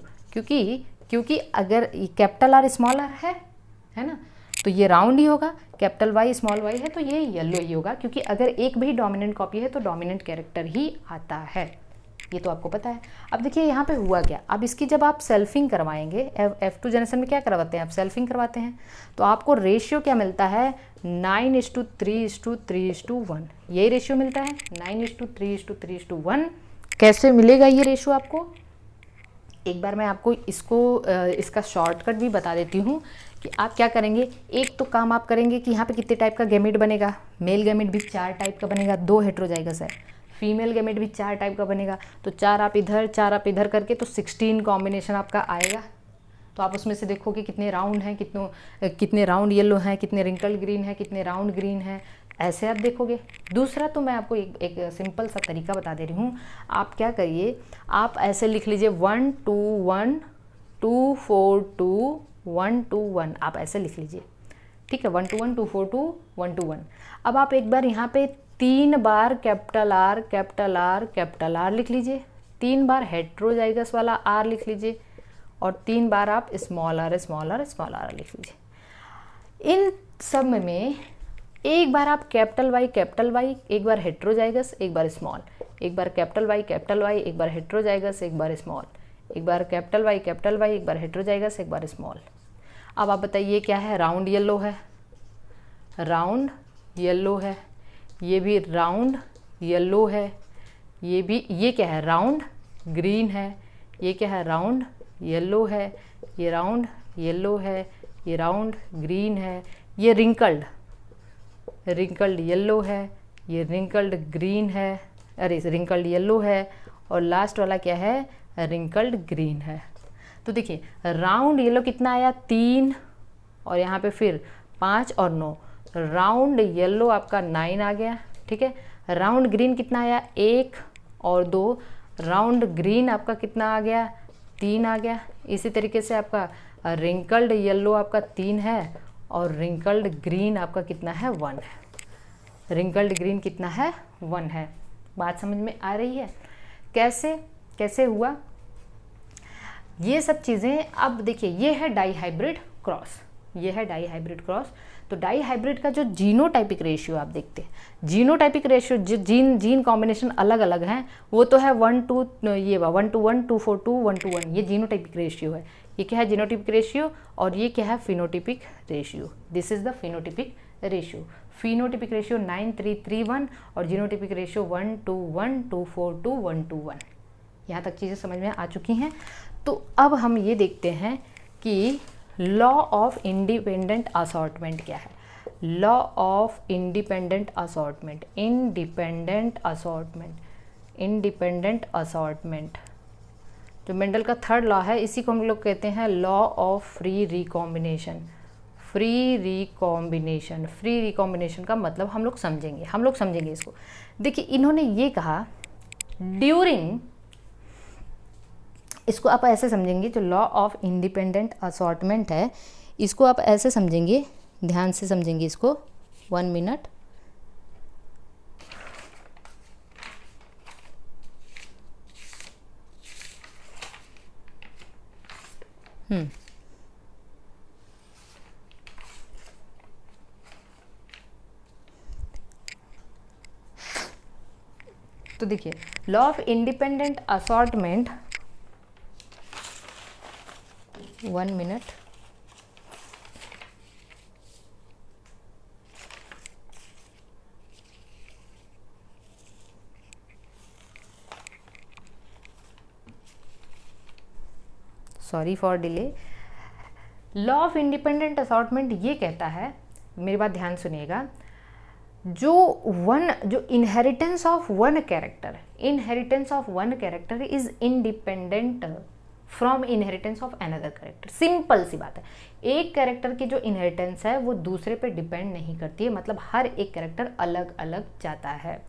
क्योंकि अगर कैपिटल आर स्मॉल आर है ना, तो ये राउंड ही होगा। कैपिटल वाई स्मॉल वाई है तो ये येलो ही होगा, क्योंकि अगर एक भी डोमिनेंट कॉपी है तो डोमिनेंट कैरेक्टर ही आता है। ये तो आपको पता है। अब देखिए यहाँ पे हुआ क्या, अब इसकी जब आप सेल्फिंग करवाएंगे, F2 जनरेशन में क्या करवाते हैं? आप सेल्फिंग करवाते हैं, तो आपको रेशियो क्या मिलता है? 9:3:3:1। यही रेशियो मिलता है, 9:3:3:1। कैसे मिलेगा ये रेशियो आपको? एक बार मैं आपको इसका शॉर्टकट भी बता देती हूँ कि आप क्या करेंगे। एक तो काम आप करेंगे कि यहाँ पे कितने टाइप का गैमेट बनेगा। मेल गैमेट भी 4 टाइप का बनेगा, 2 हेटेरोजाइगस है। फीमेल गैमेट भी 4 टाइप का बनेगा, तो 4 आप इधर करके तो 16 कॉम्बिनेशन आपका आएगा। तो आप उसमें से देखो कि कितने राउंड हैं, कितने राउंड येलो हैं, कितने रिंकल्ड ग्रीन है, कितने राउंड ग्रीन है, ऐसे आप देखोगे। दूसरा तो मैं आपको एक सिंपल सा तरीका बता दे रही हूँ। आप क्या करिए, आप ऐसे लिख लीजिए 1 2 1 2 4 2 1 2 1, आप ऐसे लिख लीजिए, ठीक है। 1 2 1 2 4 2 1 2 1। अब आप एक बार यहाँ पे 3 बार कैपिटल आर लिख लीजिए, 3 बार हेट्रोजाइगस वाला आर लिख लीजिए, और 3 बार आप स्मॉल आर लिख लीजिए। इन सब में एक बार आप कैपिटल वाई, एक बार हेट्रोजाइगस, एक बार स्मॉल, एक बार कैपिटल वाई, एक बार हेट्रोजाइगस, एक बार स्मॉल, एक बार कैपिटल वाई, एक बार हेट्रोजाइगस, एक बार स्मॉल। अब आप बताइए क्या है? राउंड येलो है, ये भी राउंड येलो है, ये क्या है? राउंड ग्रीन है, ये क्या है? राउंड येलो है, ये राउंड येलो है, ये राउंड ग्रीन है, ये रिंकल्ड येलो है, ये रिंकल्ड ग्रीन है, रिंकल्ड येलो है, और लास्ट वाला क्या है? रिंकल्ड ग्रीन है। तो देखिए राउंड येलो कितना आया 3, और यहाँ पे फिर 5 और 9, राउंड येलो आपका 9 आ गया, ठीक है। राउंड ग्रीन कितना आया 1 और 2, राउंड ग्रीन आपका कितना आ गया 3 आ गया। इसी तरीके से आपका रिंकल्ड येलो आपका 3 है और रिंकल्ड ग्रीन आपका कितना है 1 है। रिंकल्ड ग्रीन कितना है 1 है। बात समझ में आ रही है कैसे कैसे हुआ ये सब चीज़ें। अब देखिए ये है डाईहाइब्रिड क्रॉस, ये है डाईहाइब्रिड क्रॉस। तो डाईहाइब्रिड का जो जीनोटाइपिक रेशियो आप देखते हैं, जीनोटाइपिक रेशियो जो जीन कॉम्बिनेशन अलग अलग हैं वो तो है 1:1, ये 1:1, 2:4, 1:1, ये जीनोटाइपिक रेशियो है। ये क्या है जीनोटाइपिक रेशियो, और ये क्या है phenotypic ratio. This is the phenotypic ratio. Phenotypic ratio 9:3:3:1 और जीनोटाइपिक रेशियो 1:1, 2:4, 1:1। यहाँ तक चीज़ें समझ में आ चुकी हैं। तो अब हम ये देखते हैं कि लॉ ऑफ इंडिपेंडेंट असॉर्टमेंट क्या है। Law of independent assortment, independent assortment जो मेंडल का थर्ड लॉ है, इसी को हम लोग कहते हैं law of free recombination. Free recombination का मतलब हम लोग समझेंगे इसको। देखिए इन्होंने ये कहा ड्यूरिंग, इसको आप ऐसे समझेंगे, जो लॉ ऑफ इंडिपेंडेंट असॉर्टमेंट है इसको आप ऐसे समझेंगे, ध्यान से समझेंगे इसको। 1 मिनट। तो देखिए law of independent assortment, 1 minute. Sorry for delay. Law of independent assortment ये कहता है, मेरी बात ध्यान सुनिएगा, जो inheritance of one character is independent from inheritance of another character. Simple सी बात है, एक कैरेक्टर की जो इनहेरिटेंस है वो दूसरे पे डिपेंड नहीं करती है, मतलब हर एक कैरेक्टर अलग अलग जाता है।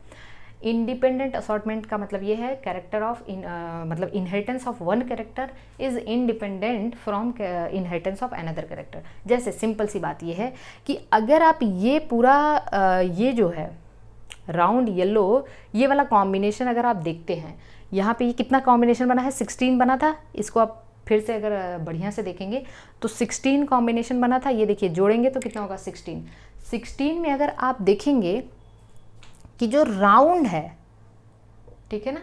इंडिपेंडेंट असॉर्टमेंट का मतलब ये है कैरेक्टर ऑफ मतलब inheritance of one character is independent from inheritance of another character. जैसे सिंपल सी बात ये है कि अगर आप ये पूरा ये जो है राउंड येलो ये वाला कॉम्बिनेशन अगर आप देखते हैं, यहाँ पे ये कितना कॉम्बिनेशन बना है 16 बना था। इसको आप फिर से अगर बढ़िया से देखेंगे तो 16 कॉम्बिनेशन बना था। ये देखिए जोड़ेंगे तो कितना होगा 16 में अगर आप देखेंगे कि जो राउंड है, ठीक है ना,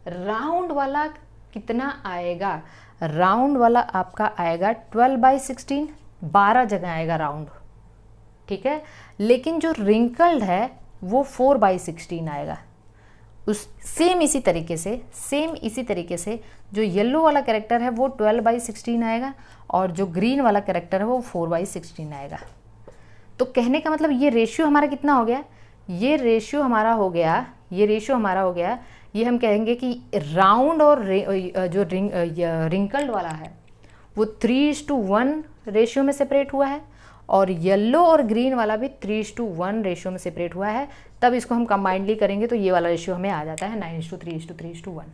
राउंड वाला कितना आएगा, राउंड वाला आपका आएगा 12/16, 12 जगह आएगा राउंड, ठीक है। लेकिन जो रिंकल्ड है वो 4/16 आएगा। उस सेम इसी तरीके से जो येलो वाला कैरेक्टर है वो 12/16 आएगा और जो ग्रीन वाला कैरेक्टर है वो 4/16 आएगा। तो कहने का मतलब ये रेशियो हमारा कितना हो गया, ये रेशियो हमारा हो गया, ये हम कहेंगे कि राउंड और जो रिंकल्ड वाला है वो 3:1 रेशियो में सेपरेट हुआ है और येलो और ग्रीन वाला भी 3:1 रेशियो में सेपरेट हुआ है। तब इसको हम कंबाइंडली करेंगे तो ये वाला रेशियो हमें आ जाता है 9:3:3:1।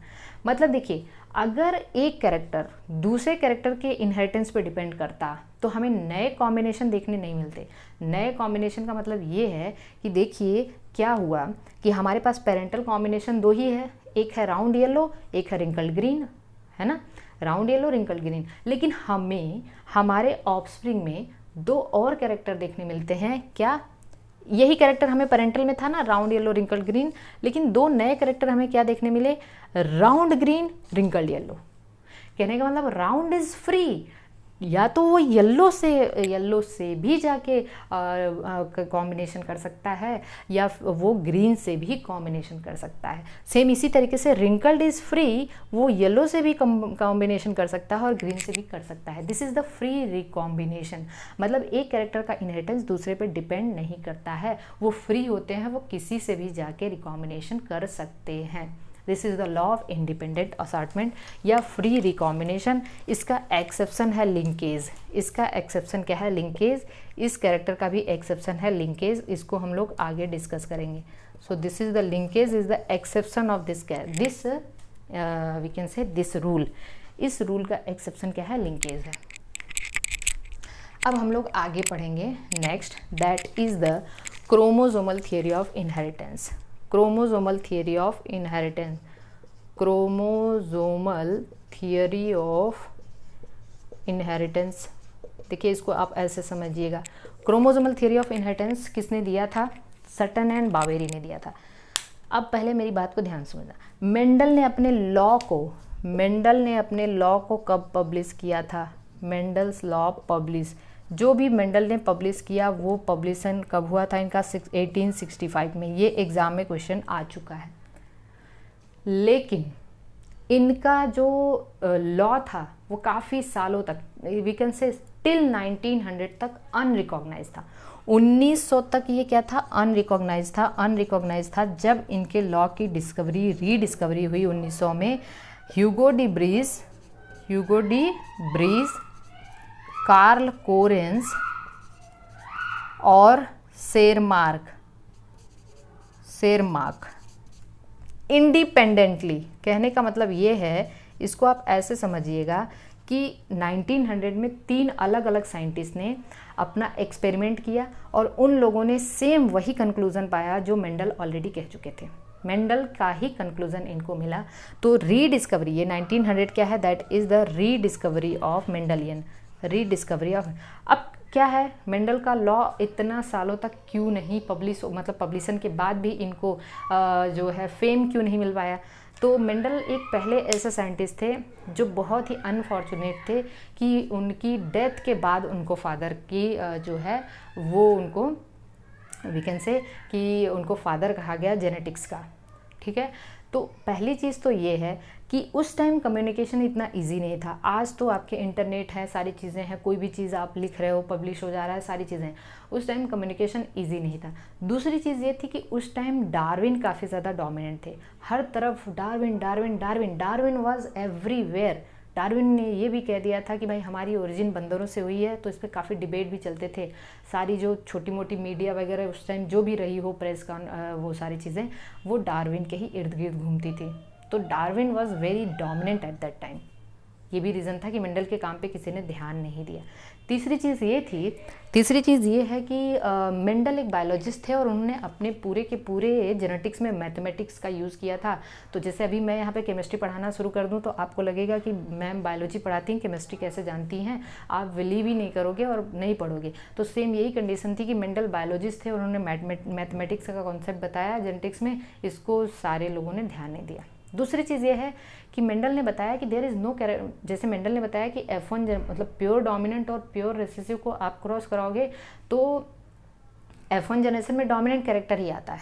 मतलब देखिए अगर एक कैरेक्टर दूसरे कैरेक्टर के इनहेरिटेंस पे डिपेंड करता तो हमें नए कॉम्बिनेशन देखने नहीं मिलते। नए कॉम्बिनेशन का मतलब ये है कि देखिए क्या हुआ कि हमारे पास पेरेंटल कॉम्बिनेशन 2 ही है, एक है राउंड येलो, एक है रिंकल्ड ग्रीन, है ना, राउंड येलो रिंकल्ड ग्रीन। लेकिन हमें हमारे ऑफस्प्रिंग में 2 और कैरेक्टर देखने मिलते हैं। क्या यही कैरेक्टर हमें पेरेंटल में था ना, राउंड येलो रिंकल्ड ग्रीन, लेकिन 2 नए कैरेक्टर हमें क्या देखने मिले, राउंड ग्रीन रिंकल्ड येलो। कहने का मतलब राउंड इज फ्री, या तो वो येलो से भी जाके कॉम्बिनेशन कर सकता है या वो ग्रीन से भी कॉम्बिनेशन कर सकता है। सेम इसी तरीके से रिंकल्ड इज फ्री, वो येलो से भी कॉम्बिनेशन कर सकता है और ग्रीन से भी कर सकता है। This is the free recombination. मतलब एक कैरेक्टर का इनहेरिटेंस दूसरे पे डिपेंड नहीं करता है, वो फ्री होते हैं, वो किसी से भी जाके रिकॉम्बिनेशन कर सकते हैं। This is the law of independent assortment या फ्री रिकॉम्बिनेशन। इसका एक्सेप्शन है लिंकेज, इसका एक्सेप्शन क्या है? लिंकेज। इस कैरेक्टर का भी एक्सेप्शन है लिंकेज, इसको हम लोग आगे डिस्कस करेंगे। So this is the linkage is the exception of this we can say this rule. इस रूल का एक्सेप्शन क्या है? लिंकेज है। अब हम लोग आगे पढ़ेंगे next, that is the chromosomal theory of inheritance. Chromosomal theory of inheritance, chromosomal theory of inheritance. देखिए इसको आप ऐसे समझिएगा, क्रोमोसोमल थियरी ऑफ इनहेरिटेंस किसने दिया था? सटन एंड बावेरी ने दिया था। अब पहले मेरी बात को ध्यान से समझना, मेंडल ने अपने लॉ को कब पब्लिश किया था? मेंडल्स लॉ पब्लिश, जो भी मेंडल ने पब्लिश किया वो पब्लिशन कब हुआ था इनका? 1865 में। ये एग्जाम में क्वेश्चन आ चुका है। लेकिन इनका जो लॉ था वो काफ़ी सालों तक, वी कैन से टिल 1900 तक अनरिकॉग्नाइज था। 1900 तक ये क्या था? अनरिकॉग्नाइज था। जब इनके लॉ की रीडिस्कवरी हुई 1900 में, Hugo de Vries, Carl Correns और सेरमार्क इंडिपेंडेंटली, कहने का मतलब ये है, इसको आप ऐसे समझिएगा कि 1900 में 3 अलग अलग साइंटिस्ट ने अपना एक्सपेरिमेंट किया और उन लोगों ने सेम वही कंक्लूजन पाया जो मेंडल ऑलरेडी कह चुके थे। मेंडल का ही कंक्लूजन इनको मिला। तो रीडिस्कवरी, ये 1900 क्या है? That is the rediscovery of Mendelian, rediscovery of. अब क्या है, मेंडल का लॉ इतना सालों तक क्यों नहीं पब्लिश, मतलब पब्लिशन के बाद भी इनको जो है फेम क्यों नहीं मिल पाया? तो मेंडल एक पहले ऐसे साइंटिस्ट थे जो बहुत ही अनफॉर्चुनेट थे कि उनकी डेथ के बाद उनको फादर की जो है वो उनको वी कैन से कि उनको फादर कहा गया जेनेटिक्स का। ठीक है, तो पहली चीज़ तो ये है कि उस टाइम कम्युनिकेशन इतना इजी नहीं था। आज तो आपके इंटरनेट है, सारी चीज़ें हैं, कोई भी चीज़ आप लिख रहे हो पब्लिश हो जा रहा है, सारी चीज़ें। उस टाइम कम्युनिकेशन इजी नहीं था। दूसरी चीज़ ये थी कि उस टाइम डार्विन काफ़ी ज़्यादा डोमिनेंट थे, हर तरफ डार्विन वाज एवरीवेयर। डार्विन ने ये भी कह दिया था कि भाई हमारी ओरिजिन बंदरों से हुई है, तो इस पर काफ़ी डिबेट भी चलते थे। सारी जो छोटी मोटी मीडिया वगैरह उस टाइम जो भी रही हो, प्रेस का वो सारी चीज़ें वो डार्विन के ही इर्द गिर्द घूमती थी। तो Darwin was very dominant at that time. ये भी रीज़न था कि मेंडल के काम पे किसी ने ध्यान नहीं दिया। तीसरी चीज़ ये है कि मेंडल एक बायोलॉजिस्ट थे और उन्होंने अपने पूरे के पूरे जेनेटिक्स में मैथमेटिक्स का यूज़ किया था। तो जैसे अभी मैं यहाँ पे केमिस्ट्री पढ़ाना शुरू कर दूँ तो आपको लगेगा कि मैम बायोलॉजी पढ़ाती हैं, केमिस्ट्री कैसे जानती हैं, आप बिलीव ही नहीं करोगे और नहीं पढ़ोगे। तो सेम यही कंडीशन थी कि मेंडल बायोलॉजिस्ट थे, उन्होंने मैथमेटिक्स का कॉन्सेप्ट बताया जेनेटिक्स में, इसको सारे लोगों ने ध्यान नहीं दिया। दूसरी चीज़ ये है कि मेंडल ने बताया कि देयर इज़ नो, जैसे मेंडल ने बताया कि F1 मतलब प्योर डोमिनेंट और प्योर रिसेसिव को आप क्रॉस कराओगे तो F1 जनरेशन में डोमिनेंट कैरेक्टर ही आता है।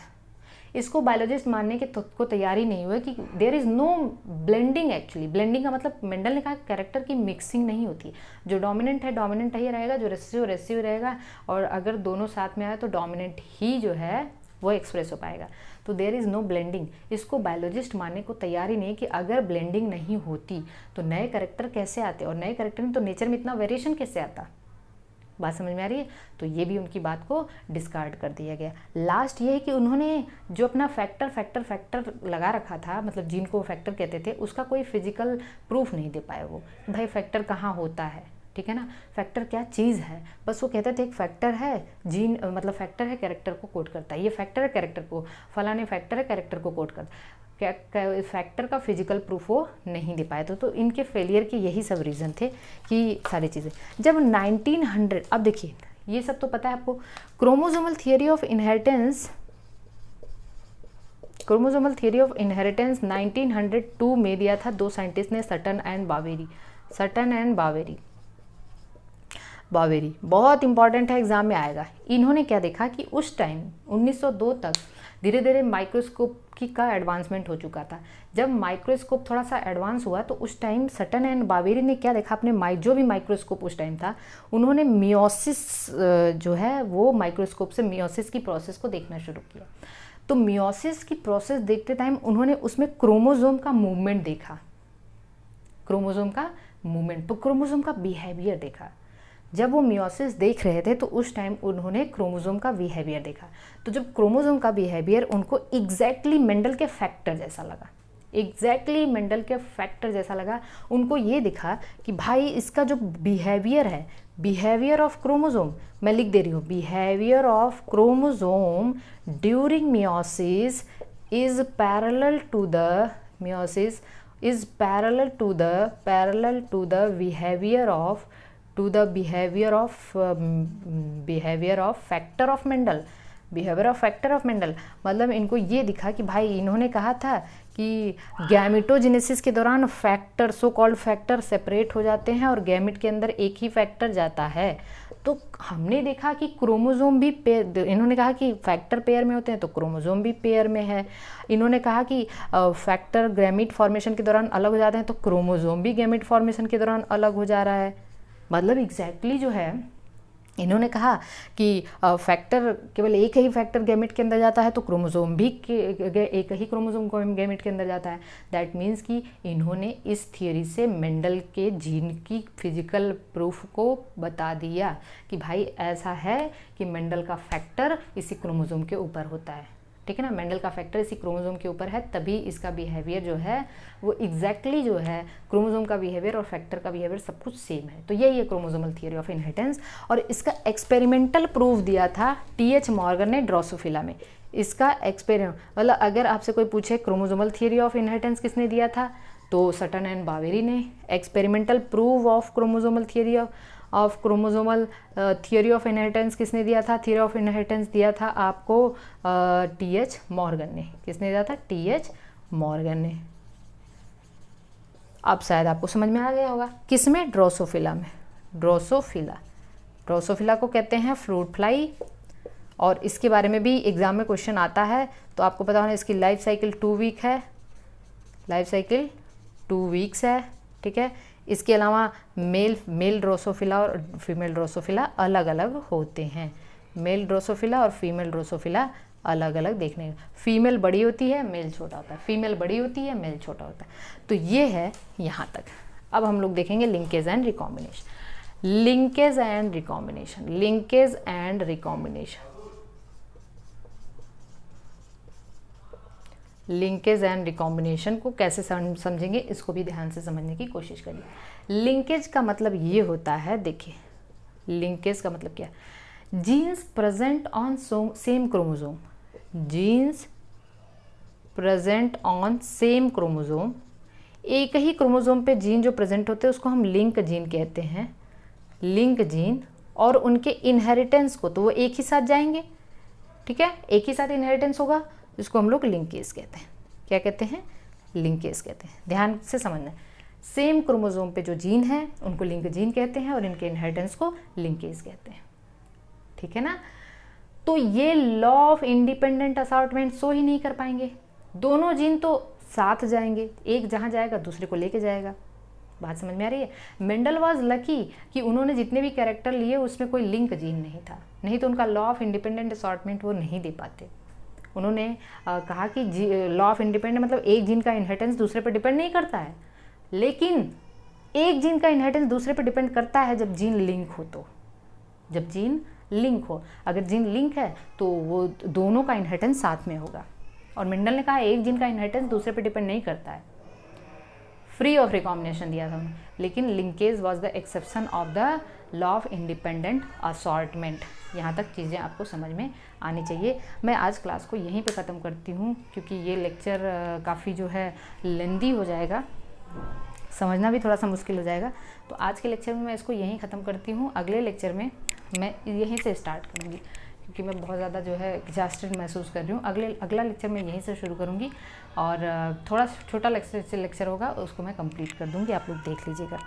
इसको बायोलॉजिस्ट मानने के को तैयार ही नहीं हुए कि there is no blending. Actually blending का मतलब मेंडल ने कहा कैरेक्टर की मिक्सिंग नहीं होती। जो डोमिनेंट है डोमिनेंट ही रहेगा, जो रेसिसिव रहेगा, और अगर दोनों साथ में आए तो डोमिनेंट ही जो है वो एक्सप्रेस हो पाएगा। तो देयर इज़ नो ब्लेंडिंग। इसको बायोलॉजिस्ट मानने को तैयार ही नहीं कि अगर ब्लेंडिंग नहीं होती तो नए कैरेक्टर कैसे आते, और नए कैरेक्टर में तो नेचर में इतना वेरिएशन कैसे आता। बात समझ में आ रही है? तो ये भी उनकी बात को डिस्कार्ड कर दिया गया। लास्ट ये है कि उन्होंने जो अपना फैक्टर लगा रखा था, मतलब जिनको फैक्टर कहते थे, उसका कोई फिजिकल प्रूफ नहीं दे पाए वो, भाई फैक्टर कहाँ होता है। ठीक है ना, फैक्टर क्या चीज़ है, बस वो कहते थे एक फैक्टर है, जीन मतलब फैक्टर है कैरेक्टर को कोड करता है, ये फैक्टर है कैरेक्टर को, फलाने फैक्टर है कैरेक्टर को कोड करता है। फैक्टर का फिजिकल प्रूफ वो नहीं दे पाए। तो इनके फेलियर के यही सब रीज़न थे कि सारी चीज़ें। जब 1900, अब देखिए ये सब तो पता है आपको, क्रोमोसोमल थियरी ऑफ इनहेरिटेंस 1902 में दिया था दो साइंटिस्ट ने, सटन एंड बावेरी। बहुत इंपॉर्टेंट है, एग्जाम में आएगा। इन्होंने क्या देखा कि उस टाइम 1902 तक धीरे धीरे माइक्रोस्कोप का एडवांसमेंट हो चुका था। जब माइक्रोस्कोप थोड़ा सा एडवांस हुआ तो उस टाइम सटन एंड बावेरी ने क्या देखा, अपने जो भी माइक्रोस्कोप उस टाइम था, उन्होंने मियोसिस जो है वो माइक्रोस्कोप से मियोसिस की प्रोसेस को देखना शुरू किया। तो मियोसिस की प्रोसेस देखते टाइम उन्होंने उसमें क्रोमोसोम का मूवमेंट देखा, क्रोमोसोम का मूवमेंट, तो क्रोमोसोम का बिहेवियर देखा। जब वो मियोसिस देख रहे थे तो उस टाइम उन्होंने क्रोमोसोम का बिहेवियर देखा। तो जब क्रोमोसोम का बिहेवियर उनको एग्जैक्टली मेंडल के फैक्टर जैसा लगा, एग्जैक्टली मेंडल के फैक्टर जैसा लगा, उनको ये दिखा कि भाई इसका जो बिहेवियर है, बिहेवियर ऑफ क्रोमोसोम, मैं लिख दे रही हूँ, behaviour of chromosome during meiosis is parallel to the meiosis is parallel to the behavior of factor of Mendel, behaviour of factor of Mendel. मतलब इनको ये दिखा कि भाई इन्होंने कहा था कि गैमेटोजेनेसिस के दौरान factor, so called factor separate हो जाते हैं और गैमेट के अंदर एक ही फैक्टर जाता है। तो हमने देखा कि क्रोमोसोम भी पेयर, इन्होंने कहा कि फैक्टर पेयर में होते हैं तो क्रोमोसोम भी पेयर में है। इन्होंने कहा कि फैक्टर गैमेट फॉर्मेशन के दौरान अलग हो जाते हैं तो क्रोमोसोम भी गैमेट फॉर्मेशन के दौरान अलग हो जा रहा है। मतलब एग्जैक्टली जो है, इन्होंने कहा कि फैक्टर केवल एक ही फैक्टर गैमेट के अंदर जाता है तो क्रोमोसोम भी एक ही क्रोमोसोम गैमेट के अंदर जाता है। दैट मीन्स कि इन्होंने इस थियोरी से मेंडल के जीन की फिजिकल प्रूफ को बता दिया कि भाई ऐसा है कि मेंडल का फैक्टर इसी क्रोमोसोम के ऊपर होता है, ठीक है ना, मेंडल का फैक्टर इसी क्रोमोसोम के ऊपर है, तभी इसका बिहेवियर जो है वो एग्जैक्टली जो है क्रोमोसोम का बिहेवियर और फैक्टर का बिहेवियर सब कुछ सेम है। तो यही है क्रोमोसोमल थियोरी ऑफ इनहेरिटेंस। और इसका एक्सपेरिमेंटल प्रूफ दिया था टी.एच. मॉर्गन ने ड्रोसोफिला में। इसका एक्सपेरिमेंट मतलब अगर आपसे कोई पूछे क्रोमोसोमल थियोरी ऑफ इनहेरिटेंस किसने दिया था तो सटन एंड बावेरी ने। Experimental proof of chromosomal theory of chromosomal theory of inheritance किसने दिया था? थियोरी ऑफ इनहेरिटेंस दिया था आपको टी.एच. मॉर्गन ने। किसने दिया था? टी.एच. मॉर्गन ने। अब शायद आपको समझ में आ गया होगा। किसमें? ड्रोसोफिला में। ड्रोसोफिला को कहते हैं फ्रूट फ्लाई, और इसके बारे में भी एग्जाम में क्वेश्चन आता है तो आपको पता होना इसकी लाइफ साइकिल 2 वीक है, लाइफ साइकिल 2 वीक्स है, ठीक है। इसके अलावा मेल ड्रोसोफिला और फीमेल ड्रोसोफिला अलग अलग होते हैं। मेल ड्रोसोफिला और फीमेल ड्रोसोफिला अलग अलग देखने का। फीमेल बड़ी होती है, मेल छोटा होता है, फीमेल बड़ी होती है, मेल छोटा होता है। तो ये है यहाँ तक। अब हम लोग देखेंगे linkage and recombination. Linkage and recombination, linkage and recombination, linkage and recombination को कैसे समझेंगे, इसको भी ध्यान से समझने की कोशिश करिए। लिंकेज का मतलब ये होता है, देखिए लिंकेज का मतलब क्या है? Genes present on same chromosome, genes present on same chromosome, एक ही क्रोमोसोम पे जीन जो प्रेजेंट होते हैं उसको हम लिंक जीन कहते हैं, लिंक जीन। और उनके इनहेरिटेंस को तो वो एक ही साथ जाएंगे, ठीक है, एक ही साथ इनहेरिटेंस होगा, जिसको हम लोग लिंकेज कहते हैं। क्या कहते हैं? लिंकेज कहते हैं। ध्यान से समझना, सेम क्रोमोसोम पे जो जीन है उनको लिंक जीन कहते हैं और इनके इनहेरिटेंस को लिंकेज कहते हैं, ठीक है ना। तो ये लॉ ऑफ इंडिपेंडेंट असॉर्टमेंट सो ही नहीं कर पाएंगे, दोनों जीन तो साथ जाएंगे, एक जहाँ जाएगा दूसरे को लेके जाएगा। बात समझ में आ रही है? मेंडल वाज लकी कि उन्होंने जितने भी कैरेक्टर लिए उसमें कोई लिंक जीन नहीं था, नहीं तो उनका लॉ ऑफ इंडिपेंडेंट असॉर्टमेंट वो नहीं दे पाते। उन्होंने कहा कि लॉ ऑफ इंडिपेंडेंट मतलब एक जीन का इनहेरिटेंस दूसरे पर डिपेंड नहीं करता है, लेकिन एक जीन का इनहेरिटेंस दूसरे पर डिपेंड करता है जब जीन लिंक हो। तो जब जीन लिंक हो, अगर जीन लिंक है तो वो दोनों का इनहेरिटेंस साथ में होगा। और मेंडल ने कहा एक जीन का इनहेरिटेंस दूसरे पर डिपेंड नहीं करता है, फ्री ऑफ रिकॉम्बिनेशन दिया था उन्होंने। लेकिन linkage was the exception of the law of independent assortment. यहाँ तक चीज़ें आपको समझ में आनी चाहिए। मैं आज क्लास को यहीं पे ख़त्म करती हूँ क्योंकि ये लेक्चर काफ़ी जो है लेंदी हो जाएगा, समझना भी थोड़ा सा मुश्किल हो जाएगा। तो आज के लेक्चर में मैं इसको यहीं ख़त्म करती हूँ। अगले लेक्चर में मैं यहीं से स्टार्ट करूँगी क्योंकि मैं बहुत ज़्यादा जो है एग्जॉस्टेड महसूस कर रही हूँ। अगला लेक्चर मैं यहीं से शुरू करूँगी और थोड़ा छोटा लेक्चर होगा, उसको मैं कंप्लीट कर दूँगी, आप लोग देख लीजिएगा।